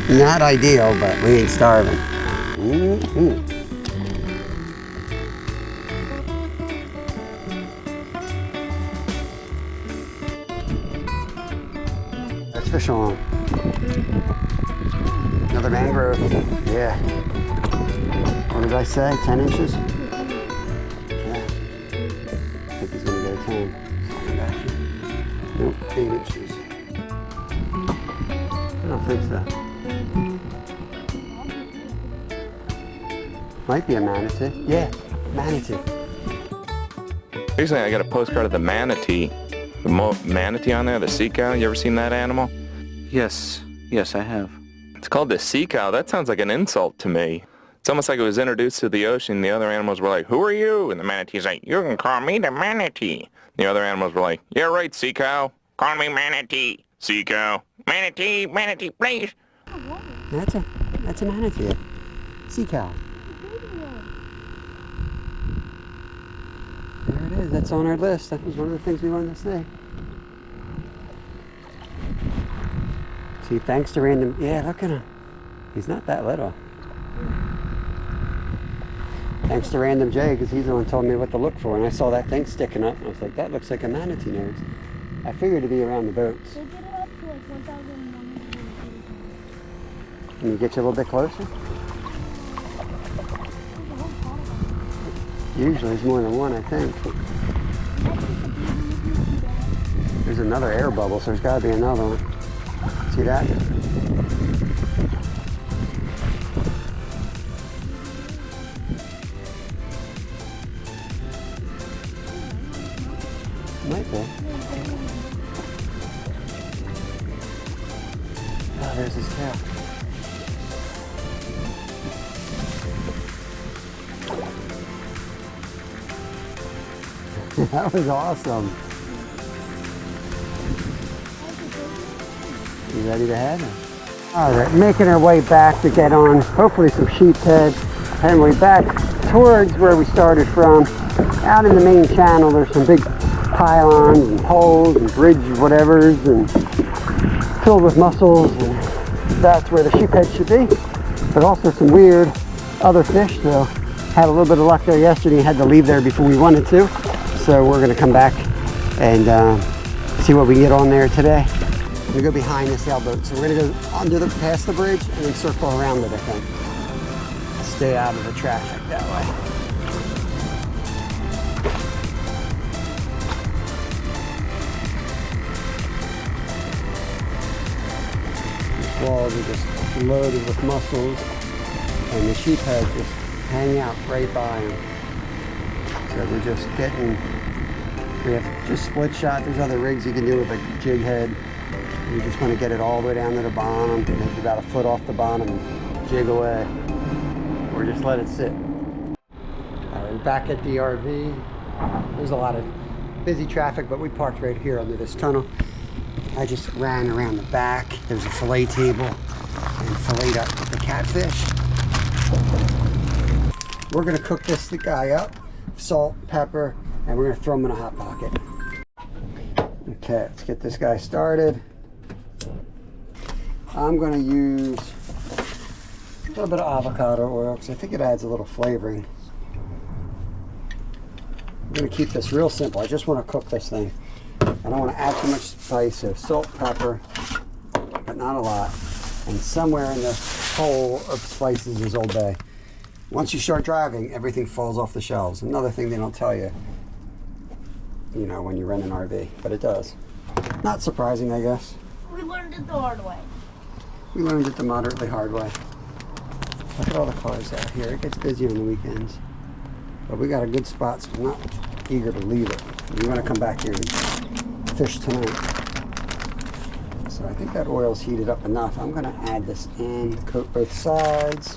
Not ideal, but we ain't starving. Mm-hmm. Let's fish on. Another mangrove. Yeah. What did I say? 10 inches? Yeah. I think he's gonna get a 10. Back here. Nope, 8 inches. I don't think so. Might be a manatee. Yeah, manatee. Recently I got a postcard of the manatee. The manatee on there, the sea cow. You ever seen that animal? Yes, I have. It's called the sea cow. That sounds like an insult to me. It's almost like it was introduced to the ocean. The other animals were like, "Who are you?" And the manatee's like, "You can call me the manatee." The other animals were like, "Yeah, right, sea cow. Call me manatee, sea cow. Manatee, manatee, please." That's a manatee. Sea cow. There it is. That's on our list. That was one of the things we wanted to say. See, thanks to random. Yeah, look at him. He's not that little. Thanks to Random Jay, because he's the one who told me what to look for. And I saw that thing sticking up. And I was like, that looks like a manatee nose. I figured it'd be around the boats. They get it up to like 1,180. Can you get you a little bit closer? Usually it's more than one, I think. There's another air bubble, so there's got to be another one. See that? Might be. Oh, there's his tail. That was awesome. You ready to head? All right, making our way back to get on hopefully some sheep's head. And we're back towards where we started from. Out in the main channel, there's some big pylons and poles and bridge whatevers and filled with mussels, and that's where the sheephead should be. But also some weird other fish, so had a little bit of luck there yesterday, had to leave there before we wanted to. So we're gonna come back and see what we can get on there today. We're gonna go behind the sailboat. So we're gonna go past the bridge and then circle around it, I think. Stay out of the traffic that way. Walls are just loaded with mussels, and the sheephead just hang out right by them. So we're just we have just split shot. There's other rigs you can do with a jig head. You just want to get it all the way down to the bottom, maybe about a foot off the bottom, and jig away, or just let it sit. All right, we're back at the RV. There's a lot of busy traffic, but we parked right here under this tunnel. I just ran around the back. There's a fillet table and filleted up the catfish. We're gonna cook this guy up, salt, pepper, and we're gonna throw him in a hot pocket. Okay, let's get this guy started. I'm gonna use a little bit of avocado oil because I think it adds a little flavoring. I'm gonna keep this real simple. I just wanna cook this thing. I don't want to add too much spice, so salt, pepper, but not a lot. And somewhere in the whole of spices is Old Bay. Once you start driving, everything falls off the shelves. Another thing they don't tell you, you know, when you rent an RV, but it does. Not surprising, I guess. We learned it the hard way. We learned it the moderately hard way. Look at all the cars out here. It gets busy on the weekends. But we got a good spot, so I'm not eager to leave it. We want to come back here and fish tonight. So I think that oil's heated up enough. I'm going to add this in, coat both sides.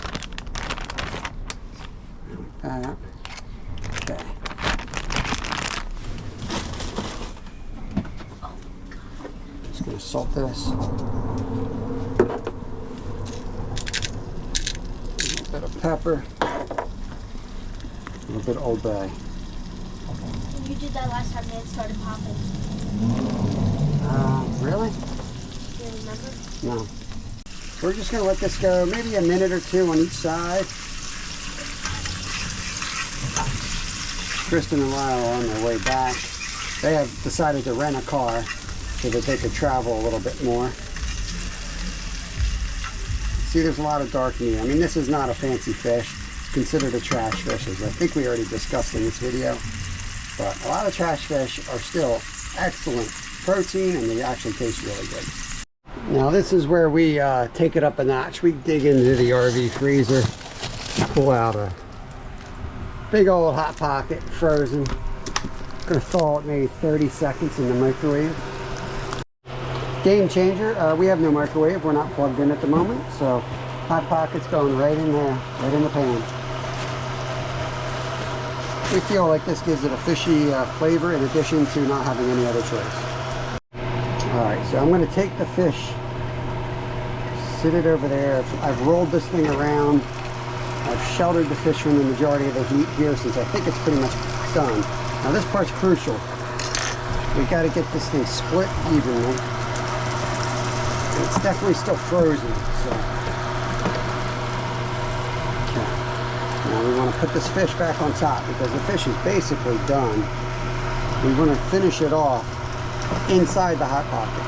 Like that. Okay. Just going to salt this. A little bit of pepper. A little bit of Old Bay. You did that last time, it started popping. Really? Do you remember? No. We're just going to let this go maybe a minute or two on each side. Kristen and Lyle are on their way back. They have decided to rent a car so that they could travel a little bit more. See, there's a lot of dark meat. I mean, this is not a fancy fish. It's considered a trash fish, as I think we already discussed in this video. But a lot of trash fish are still excellent protein, and they actually taste really good. Now this is where we take it up a notch. We dig into the RV freezer, pull out a big old hot pocket, frozen. Gonna thaw it maybe 30 seconds in the microwave. Game changer. We have no microwave. We're not plugged in at the moment, so Hot Pockets going right in there, right in the pan. We feel like this gives it a fishy flavor in addition to not having any other choice. Alright, so I'm going to take the fish, sit it over there. I've rolled this thing around. I've sheltered the fish from the majority of the heat here since I think it's pretty much done. Now this part's crucial. We got to get this thing split evenly. And it's definitely still frozen, so. Okay. Now we want to put this fish back on top because the fish is basically done. We want to finish it off inside the Hot Pocket.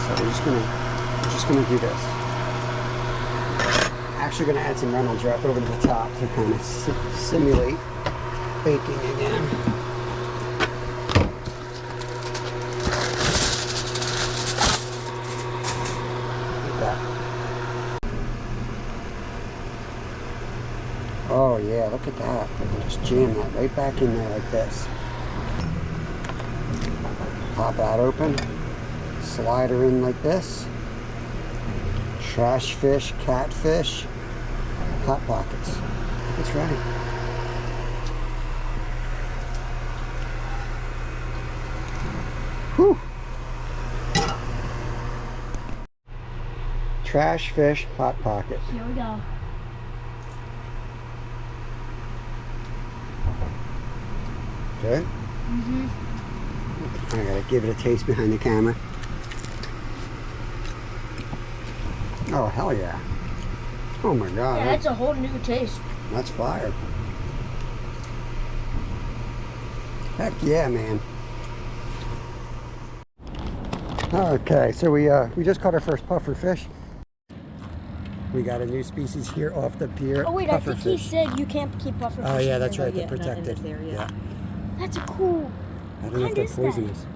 So we're just gonna do this. Actually going to add some Reynolds Wrap over to the top to kind of simulate baking again. Like that. Oh yeah, look at that. I can just jam that right back in there like this. Pop that open. Slide her in like this. Trash fish, catfish, Hot Pockets. It's ready. Whew. Trash fish, Hot Pocket. Here we go. Good? I gotta give it a taste behind the camera. Oh, hell yeah. Oh my god. Yeah, that's a whole new taste. That's fire. Heck yeah, man. Okay, so we just caught our first puffer fish. We got a new species here off the pier. Oh wait, I think he said you can't keep puffer fish. Oh yeah, that's here. right. They're protected. Yeah. That's a cool. I don't know if they're poisonous.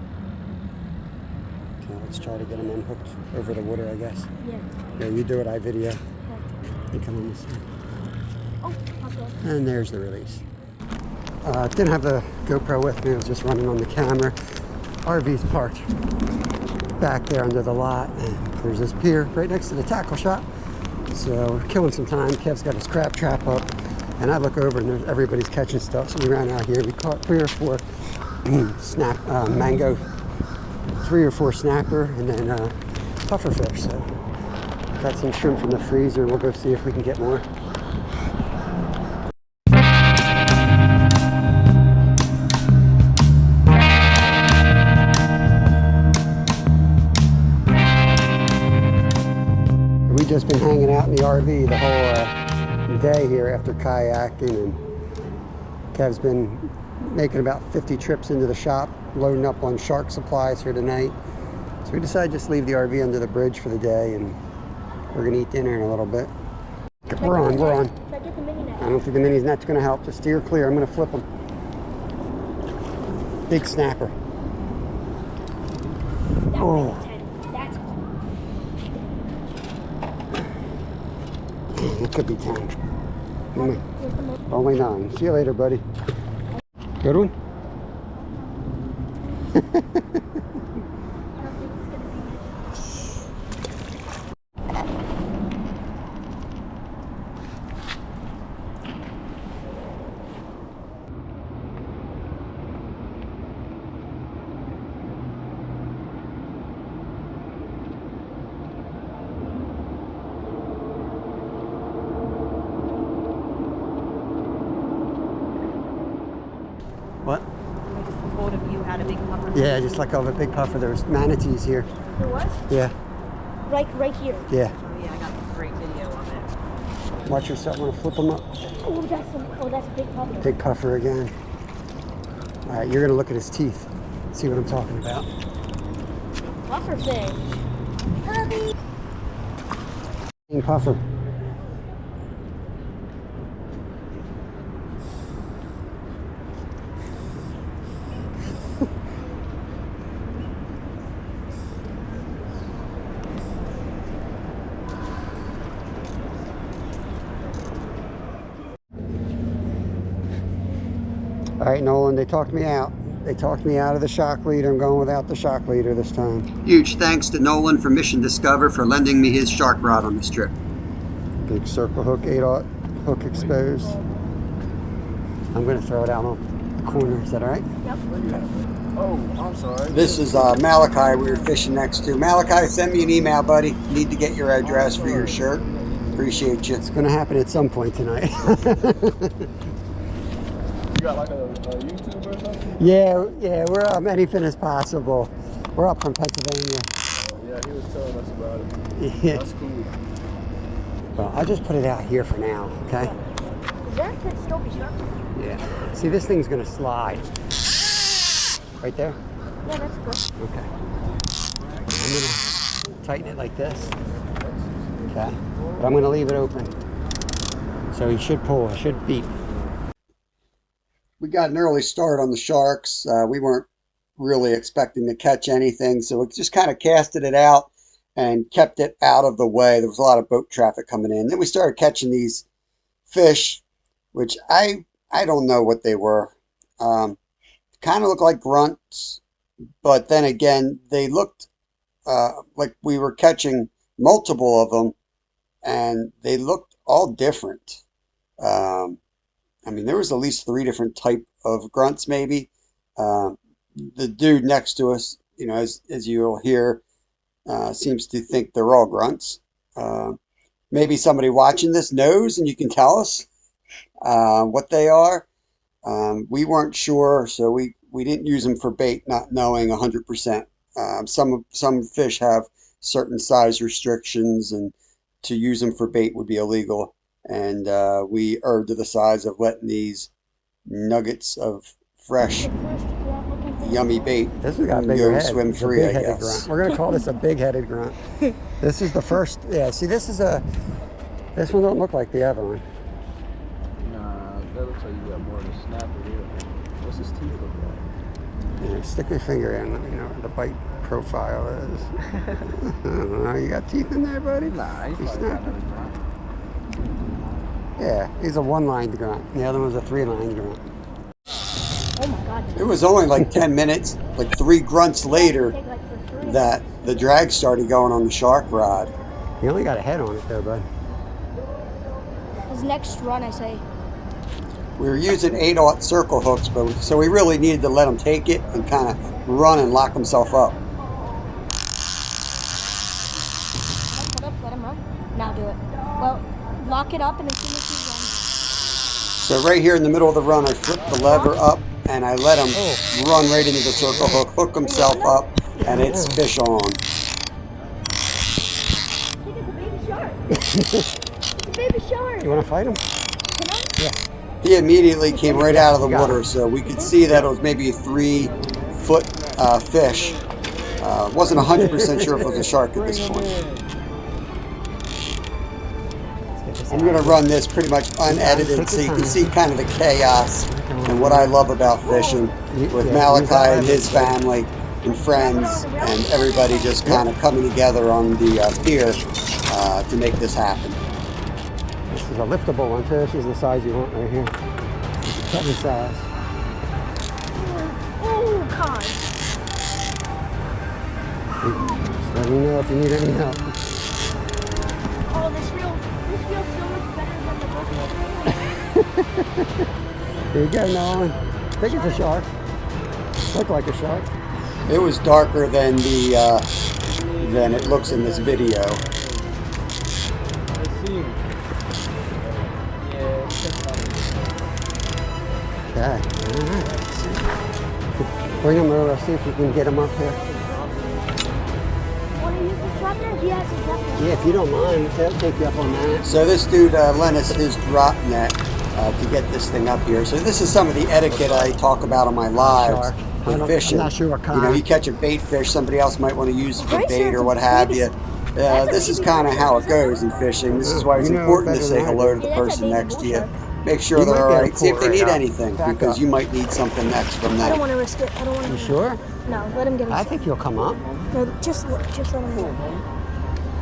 Okay, let's try to get them unhooked over the water, I guess. Yeah. Yeah, you do it. I video. You come on this side. Oh, okay. And there's the release. Didn't have the GoPro with me. I was just running on the camera. RV's parked back there under the lot. And there's this pier right next to the tackle shop. So we're killing some time. Kev's got his crab trap up. And I look over and there's, everybody's catching stuff. So we ran out here. We caught 3 or 4 mango, 3 or 4 snapper, and then puffer fish. So got some shrimp from the freezer. We'll go see if we can get more. We've just been hanging out in the RV the whole day here after kayaking, and Kev's been making about 50 trips into the shop, loading up on shark supplies here tonight. So we decided to just leave the RV under the bridge for the day, and we're gonna eat dinner in a little bit. We're on. Should I get the mini net? I don't think the mini net's gonna help. Just steer clear. I'm gonna flip them. Big snapper. That Oh. That's It could be 10. Only 9. See you later, buddy. Good one? What? I just told him you had a big puffer. Yeah, just let go of a big puffer. There was manatees here. There was? Yeah, Right here. yeah. Oh yeah, I got some great video of it. Watch yourself. Want to flip them up? Oh, that's a big puffer. Big puffer again. All right, you're gonna look at his teeth. See what I'm talking about. Puffer fish. Hubby. King puffer. All right, Nolan, they talked me out. They talked me out of the shock leader. I'm going without the shock leader this time. Huge thanks to Nolan from Mission Discover for lending me his shark rod on this trip. Big circle hook, 8/0 hook exposed. I'm going to throw it out on the corner. Is that all right? Yep. Oh, I'm sorry. This is Malachi we were fishing next to. Malachi, send me an email, buddy. Need to get your address for your shirt. Appreciate you. It's going to happen at some point tonight. You got like a YouTube or something? Yeah, we're anything is possible. We're up from Pennsylvania. Yeah, he was telling us about it. Yeah. That's cool. Well, I'll just put it out here for now, okay? There could still be sharks. Yeah. See, this thing's going to slide. Right there? Yeah, that's good. Okay. I'm going to tighten it like this. Okay. But I'm going to leave it open. So he should pull. It should beep. We got an early start on the sharks. We weren't really expecting to catch anything, so we just kind of casted it out and kept it out of the way. There was a lot of boat traffic coming in. Then we started catching these fish, which I don't know what they were. Kind of looked like grunts, but then again, they looked like we were catching multiple of them, and they looked all different. I mean, there was at least 3 different type of grunts, maybe. The dude next to us, you know, as you'll hear, seems to think they're all grunts. Maybe somebody watching this knows, and you can tell us what they are. We weren't sure, so we didn't use them for bait, not knowing 100%. Some fish have certain size restrictions, and to use them for bait would be illegal. And we erred to the size of letting these nuggets of fresh, yummy bait This has got a bigger go head. swim It's a free, I big-headed guess. grunt. We're going to call this a big-headed grunt. This is the first. Yeah, see, this one don't look like the other one. Nah, that looks like you got more of a snapper here. What's his teeth look like? Yeah, stick your finger in, let me know what the bite profile is. I don't know. You got teeth in there, buddy? Nah, he's You probably got snapped it? another grunt. Yeah, he's a 1-lined grunt. The other one's a 3-lined grunt. Oh my god. It was only like 10 minutes, like 3 grunts later, Take like for 3. that the drag started going on the shark rod. You only got a head on it there, bud. His next run, I say. We were using 8/0 circle hooks, but so we really needed to let him take it and kind of run and lock himself up. Let him run. Now do it. Well, lock it up, and as soon as he runs. So right here in the middle of the run, I flipped the lever up and I let him run right into the circle hook, hook himself up, and it's fish on. Look at the baby shark. It's a baby shark. You want to fight him? Can I? Yeah. He immediately came right out of the water, so we could see that it was maybe a 3-foot fish. Wasn't 100% sure if it was a shark at this point. I'm going to run this pretty much unedited so you can see kind of the chaos and what I love about fishing with Malachi and his family and friends and everybody just kind of coming together on the pier to make this happen. This is a liftable one, too. This is the size you want right here. Kevin size. Oh, God. Just let me know if you need any help. Oh, this feels so much better than the book. Here you go, Nolan. I think it's a shark. Look like a shark. It was darker than than it looks in this video. Okay. All right. Let's see. Bring him over. See if we can get him up here. Want to use the trap net? He has a trap net. Yeah, if you don't mind, they'll take you up on that. So this dude lent us his drop net to get this thing up here. So this is some of the etiquette I talk about on my lives Shark. with fishing. I'm not sure what kind. You know, you catch a bait fish, somebody else might want to use it for Right, bait so or what it's a have baby- you. This is kind of how it goes in fishing. This is why it's You know important to better say than I hello do. to the Yeah, that's a person baby next to you. bull Make sure You they're might all be able right. to See if pull they it need right out. anything, Back because up. you might need something next from I don't them. want to risk it. I don't want to. You sure? No, let him get I his. think you'll come up. No, just let him go.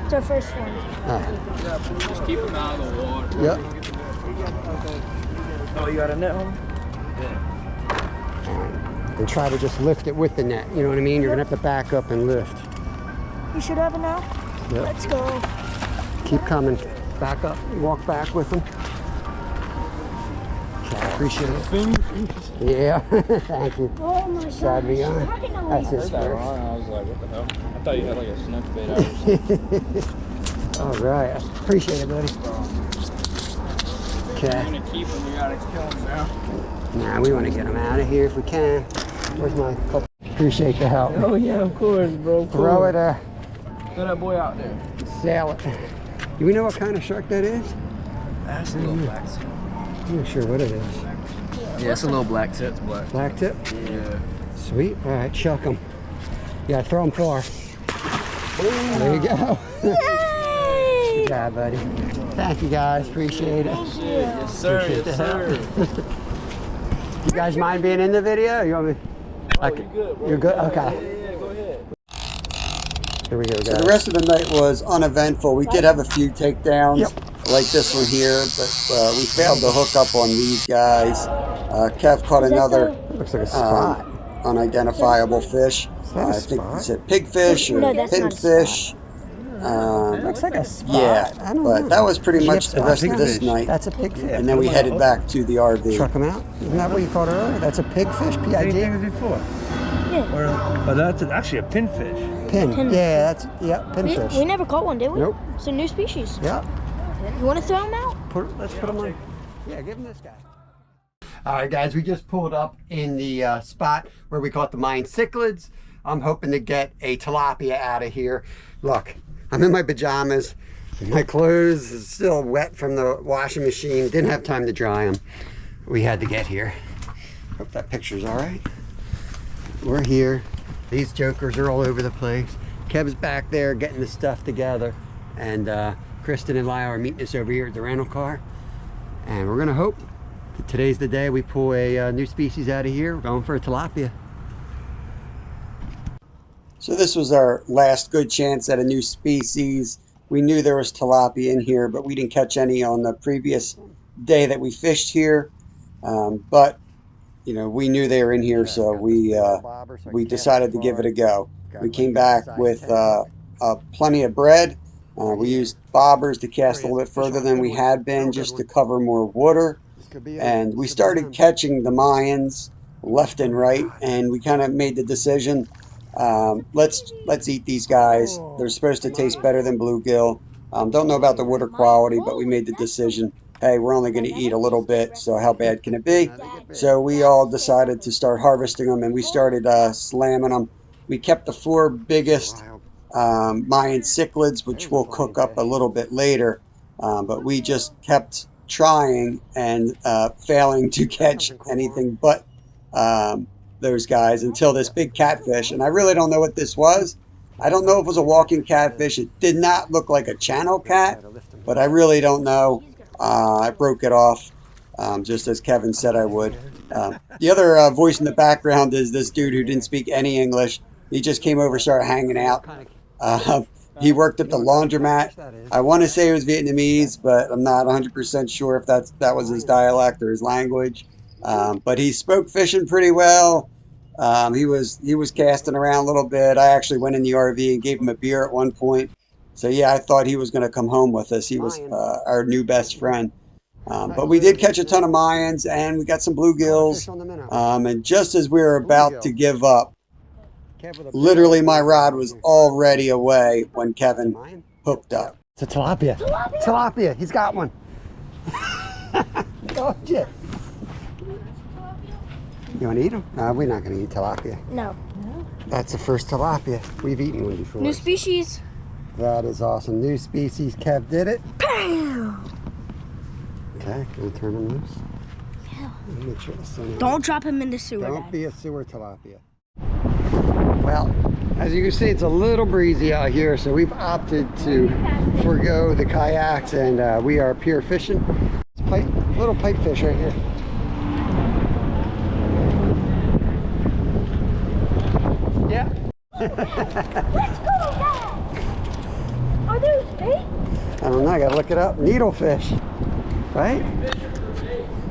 It's our first one. Just keep him out of the water. Yep. Oh, you got a net on? and try to just lift it with the net. You know what I mean? You're gonna have to back up and lift. You should have it now. Yep. Let's go. Keep coming. Back up. Walk back with them. Okay, I appreciate it. Yeah. Thank you. Oh my God. Sad we are. That's his first. I was like, what the hell? I thought you had like a snook bait out or something. All right. I appreciate it, buddy. Okay. You're gonna keep them, you gotta kill them now. Nah, we want to get them out of here if we can. Where's my cup? Appreciate the help. Oh yeah, of course, bro. Throw it, Throw that boy out there. sail it. Do we know what kind of shark that is? That's a little black tip. I'm not sure what it is. Yeah, it's a little black tip. It's black. Black tip? Yeah. Sweet. All right, chuck them. Yeah, throw them far. There you go. Yay! Good job, buddy. Thank you, guys. Appreciate it. Yes, sir. Appreciate Yes, the sir. help. You guys mind being in the video? You want me? Oh, you good, bro. You're good? Yeah, Okay. Yeah, go ahead. Here we go, guys. So the rest of the night was uneventful. We did have a few takedowns, like this one here, but we failed to hook up on these guys. Kev caught another Looks like a spot. unidentifiable fish. that a I think spot? he said pigfish or No, that's not a pinfish. Looks like a spot. Yeah, I don't but know. that was pretty much the Gypsum. rest of this Pigfish. night. That's a pigfish. And then we headed back to the RV. Truck them out. Isn't that what you called earlier? That's a pigfish. P-I-G. before. Yeah. Or that's actually a pinfish. Pin. Pin. Yeah, that's We pinfish. never caught one, did we? Nope. It's a new species. Yeah. You want to throw them out? Let's put them on. Yeah, give them this guy. All right, guys, we just pulled up in the spot where we caught the Mayan cichlids. I'm hoping to get a tilapia out of here. Look, I'm in my pajamas. My clothes is still wet from the washing machine. Didn't have time to dry them. We had to get here. Hope that picture's all right. We're here. These jokers are all over the place. Kev's back there getting the stuff together. And Kristen and Lyle are meeting us over here at the rental car. And we're gonna hope that today's the day we pull a new species out of here. We're going for a tilapia. So this was our last good chance at a new species. We knew there was tilapia in here, but we didn't catch any on the previous day that we fished here. But you know, we knew they were in here, so we decided to give it a go. We came back with plenty of bread. We used bobbers to cast a little bit further than we had been, just to cover more water. And we started catching the Mayans left and right, and we kind of made the decision, let's eat these guys. They're supposed to taste better than bluegill. Don't know about the water quality, but we made the decision, hey, we're only going to eat a little bit, so how bad can it be? So we all decided to start harvesting them, and we started slamming them. We kept the 4 biggest Mayan cichlids, which we'll cook up a little bit later, but we just kept trying and failing to catch anything but those guys until this big catfish. And I really don't know what this was. I don't know if it was a walking catfish. It did not look like a channel cat, but I really don't know. I broke it off just as Kevin said I would. The other voice in the background is this dude who didn't speak any English. He just came over, started hanging out. He worked at the laundromat. I want to say it was Vietnamese, but I'm not 100% sure if that was his dialect or his language. But he spoke fishing pretty well. He was casting around a little bit. I actually went in the RV and gave him a beer at one point. So yeah, I thought he was going to come home with us. He was our new best friend. But we did catch a ton of Mayans, and we got some bluegills. And just as we were about to give up, literally my rod was already away when Kevin hooked up. It's a tilapia. Tilapia. He's got one. Oh, shit. You want to eat them? We're not going to eat tilapia. No. That's the first tilapia. We've eaten one before. New species. That is awesome. New species. Kev did it. Bam! Okay, can we turn him loose? Yeah. Make sure the sun Don't drop him in the sewer. Don't Dad. be a sewer tilapia. Well, as you can see, it's a little breezy out here, so we've opted to forego the kayaks, and we are pier fishing. It's little pipe fish right here. Yeah. Let's go, Dad! Are those bait? I don't know, I gotta look it up. Needlefish, right?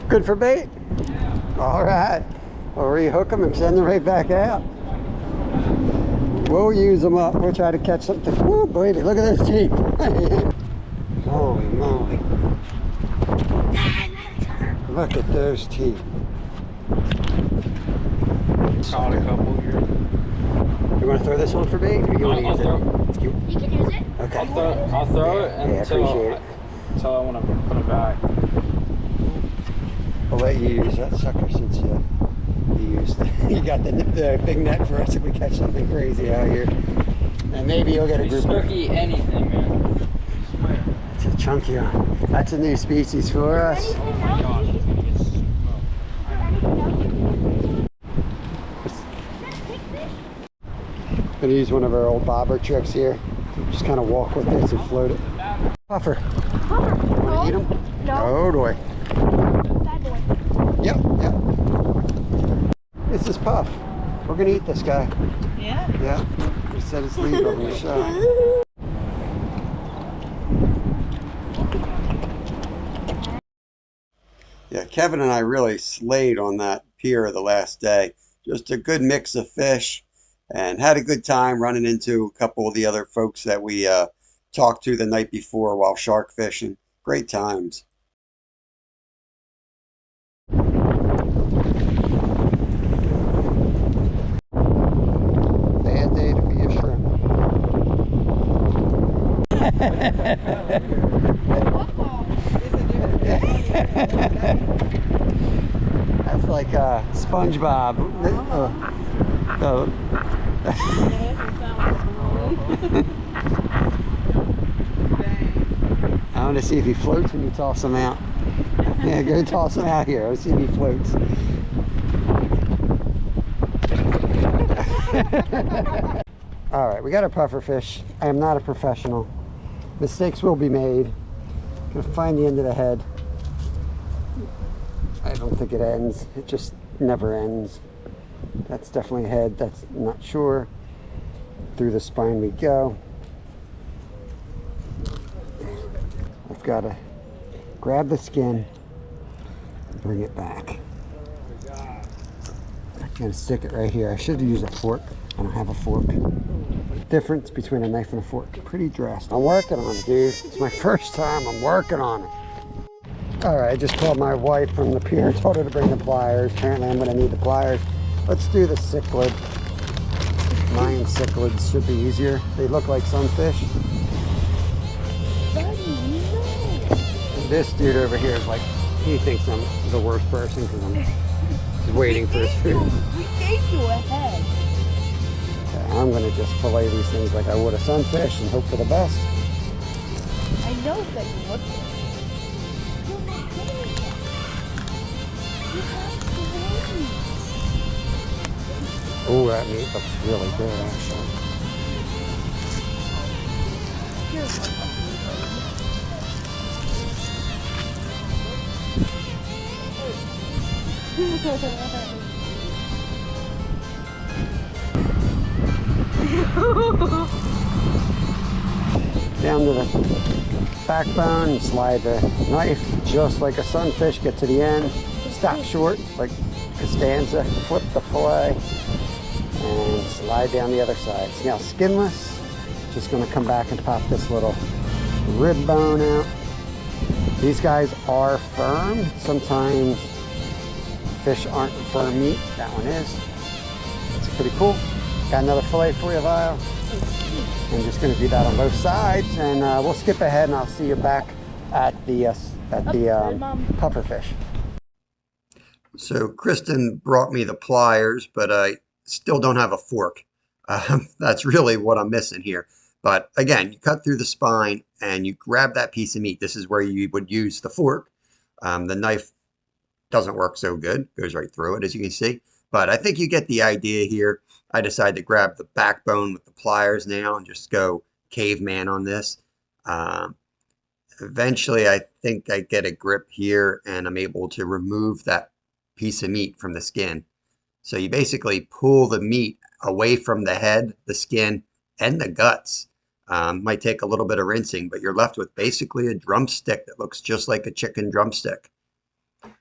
Good for bait? All right. Or rehook them and send them right back out. We'll use them up. We'll try to catch something. Woo, baby, look at those teeth. Holy moly. Look at those teeth. Caught a couple here. You want to throw this on for bait, or you want to use it? You can use it. Okay. I'll throw it until I want to put it back. I'll let you use that sucker since you you got the big net for us if we catch something crazy out here. And maybe you'll get a group. Smirky eat anything, man. I swear. It's a chunky one. That's a new species for us. Oh my gosh, it's gonna get smoked. Gonna use one of our old bobber tricks here. Just kind of walk with this and float it. Puffer. Puffer. You want to eat them? No. Oh boy. Bad boy. Yep, yep. This is Puff. We're gonna eat this guy. Yeah? Yeah. We set his lead over the shot. Yeah, Kevin and I really slayed on that pier the last day. Just a good mix of fish, and had a good time running into a couple of the other folks that we talked to the night before while shark fishing. Great times. Bad day to be a shrimp. That's like SpongeBob. I want to see if he floats when you toss him out. Yeah, go toss him out here. Let's see if he floats. All right, we got our puffer fish. I am not a professional. Mistakes will be made. Gonna find the end of the head. I don't think it ends. It just never ends. That's definitely a head. That's not sure. Through the spine we go. I've got to grab the skin and bring it back. I'm gonna stick it right here. I should use a fork. I don't have a fork. Difference between a knife and a fork. Pretty drastic. I'm working on it, dude. It's my first time. I'm working on it. All right, I just called my wife from the pier, told her to bring the pliers. Apparently I'm gonna need the pliers. Let's do the cichlid. Mayan cichlids should be easier. They look like sunfish. And this dude over here is like, he thinks I'm the worst person because I'm waiting for his food. We gave you a head. Okay, I'm gonna just fillet these things like I would a sunfish and hope for the best. I know that you would. Oh, that meat looks really good, actually. Down to the backbone, slide the knife just like a sunfish, get to the end, stop short like Costanza, flip the fillet, and slide down the other side. It's now skinless. Just gonna come back and pop this little rib bone out. These guys are firm. Sometimes fish aren't firm meat. That one is. It's pretty cool. Got another fillet for you, Vio. I'm just gonna do that on both sides, and we'll skip ahead and I'll see you back at the puffer fish. So Kristen brought me the pliers, but I still don't have a fork. That's really what I'm missing here. But again, you cut through the spine and you grab that piece of meat. This is where you would use the fork. The knife doesn't work so good. Goes right through it, as you can see. But I think you get the idea here. I decided to grab the backbone with the pliers now and just go caveman on this. Eventually, I think I get a grip here and I'm able to remove that piece of meat from the skin. So you basically pull the meat away from the head, the skin, and the guts. Might take a little bit of rinsing, but you're left with basically a drumstick that looks just like a chicken drumstick.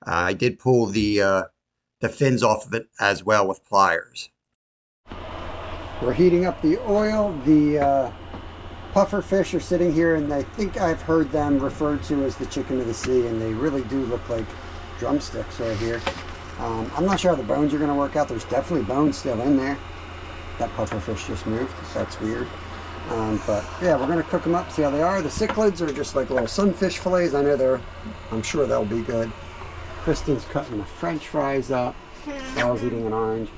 I did pull the the fins off of it as well with pliers. We're heating up the oil. The puffer fish are sitting here, and I think I've heard them referred to as the chicken of the sea, and they really do look like drumsticks right here. I'm not sure how the bones are going to work out. There's definitely bones still in there. That puffer fish just moved. That's weird. But yeah, we're going to cook them up, see how they are. The cichlids are just like little sunfish fillets. I'm sure they'll be good. Kristen's cutting the French fries up. Sal's eating an orange.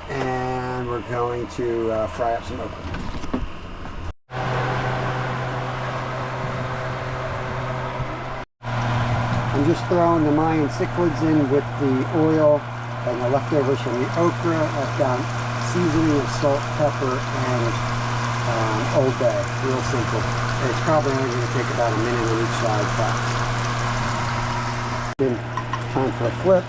And we're going to fry up some okra. I'm just throwing the Mayan cichlids in with the oil and the leftovers from the okra. I've got seasoning of salt, pepper, and Old Bay. Real simple. It's probably only going to take about a minute on each side. Then time for a flip.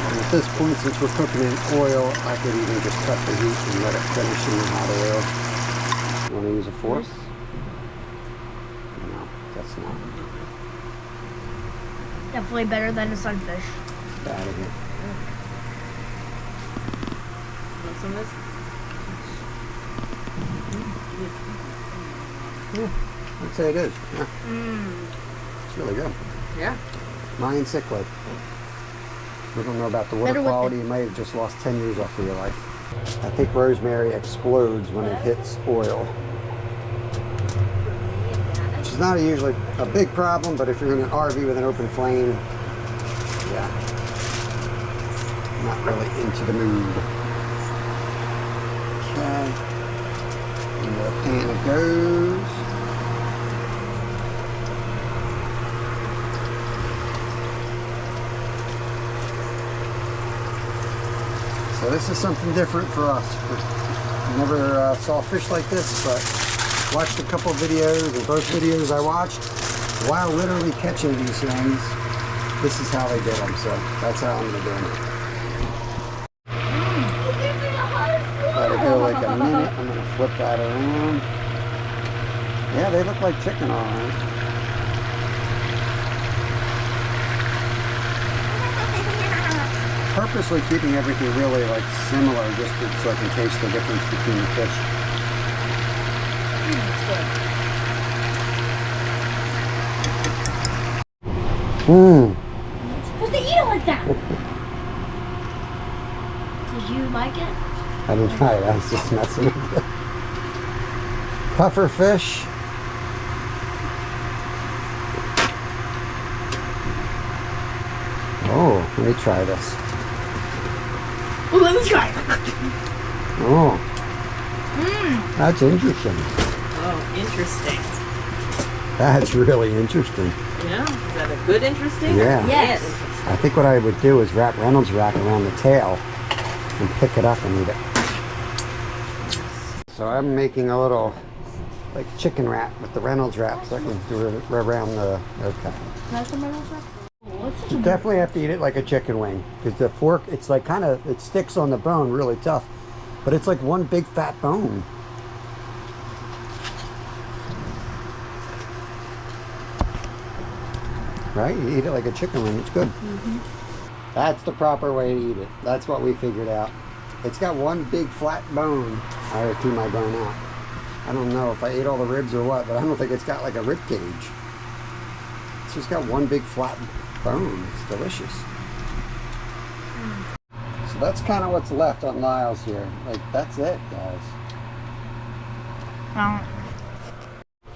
And at this point, since we're cooking in oil, I could even just cut the heat and let it finish in the hot oil. You want to use a fork? No, that's not. Definitely better than a sunfish. Get out of here. Want some of this? Yeah, I'd say it is. Yeah. It's really good. Yeah. Mayan cichlid. We don't know about the water quality. You might have just lost 10 years off of your life. I think rosemary explodes when it hits oil. Which is not usually a big problem, but if you're in an RV with an open flame, yeah, not really into the mood. Okay. Into the pan it goes. So this is something different for us. We never saw fish like this, but watched a couple videos, and both videos I watched, while literally catching these things, this is how they did them. So that's how I'm going to do them. Let it go like a minute. I'm going to flip that around. Yeah, they look like chicken, all right. Purposely keeping everything really like similar, just so I can taste the difference between the fish. You're supposed to eat it like that. Did you like it? I didn't try it. I was just messing with it. Puffer fish. Oh, let me try this. Well, let me try it. Oh, that's interesting. Oh, interesting. That's really interesting. Yeah? Is that a good interesting? Yeah. Yes. I think what I would do is wrap Reynolds wrap around the tail and pick it up and eat it. So I'm making a little like chicken wrap with the Reynolds wrap so I can do it around the, okay. Can I have some Reynolds wrap? You definitely have to eat it like a chicken wing because the fork, it's like kind of, it sticks on the bone really tough, but it's like one big fat bone. Right? You eat it like a chicken wing, it's good. That's the proper way to eat it. That's what we figured out. It's got one big flat bone. I already threw my bone out. I don't know if I ate all the ribs or what, but I don't think it's got like a rib cage. It's just got one big flat bone. It's delicious. So that's kind of what's left on Lyle's here. Like, that's it, guys.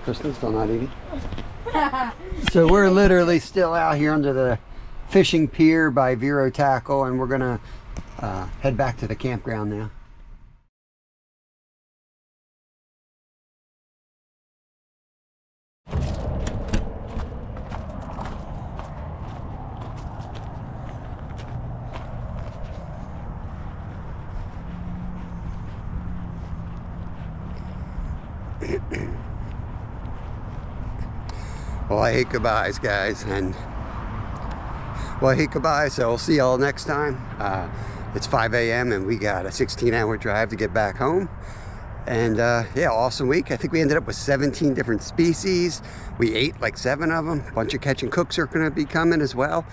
Kristen's still not eating. So we're literally still out here under the fishing pier by Vero Tackle, and we're gonna head back to the campground now. Well, I hate goodbyes, guys, and well, I hate goodbyes, so we'll see y'all next time. It's 5 a.m. and we got a 16-hour drive to get back home, And yeah, awesome week. I think we ended up with 17 different species. We ate like 7 of them. A bunch of catch and cooks are going to be coming as well.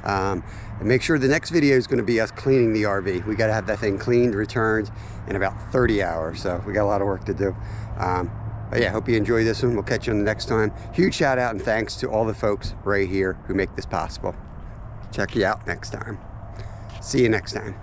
And make sure the next video is going to be us cleaning the RV. We got to have that thing cleaned, returned in about 30 hours. So we got a lot of work to do. But yeah, hope you enjoy this one. We'll catch you on the next time. Huge shout out and thanks to all the folks right here who make this possible. Check you out next time. See you next time.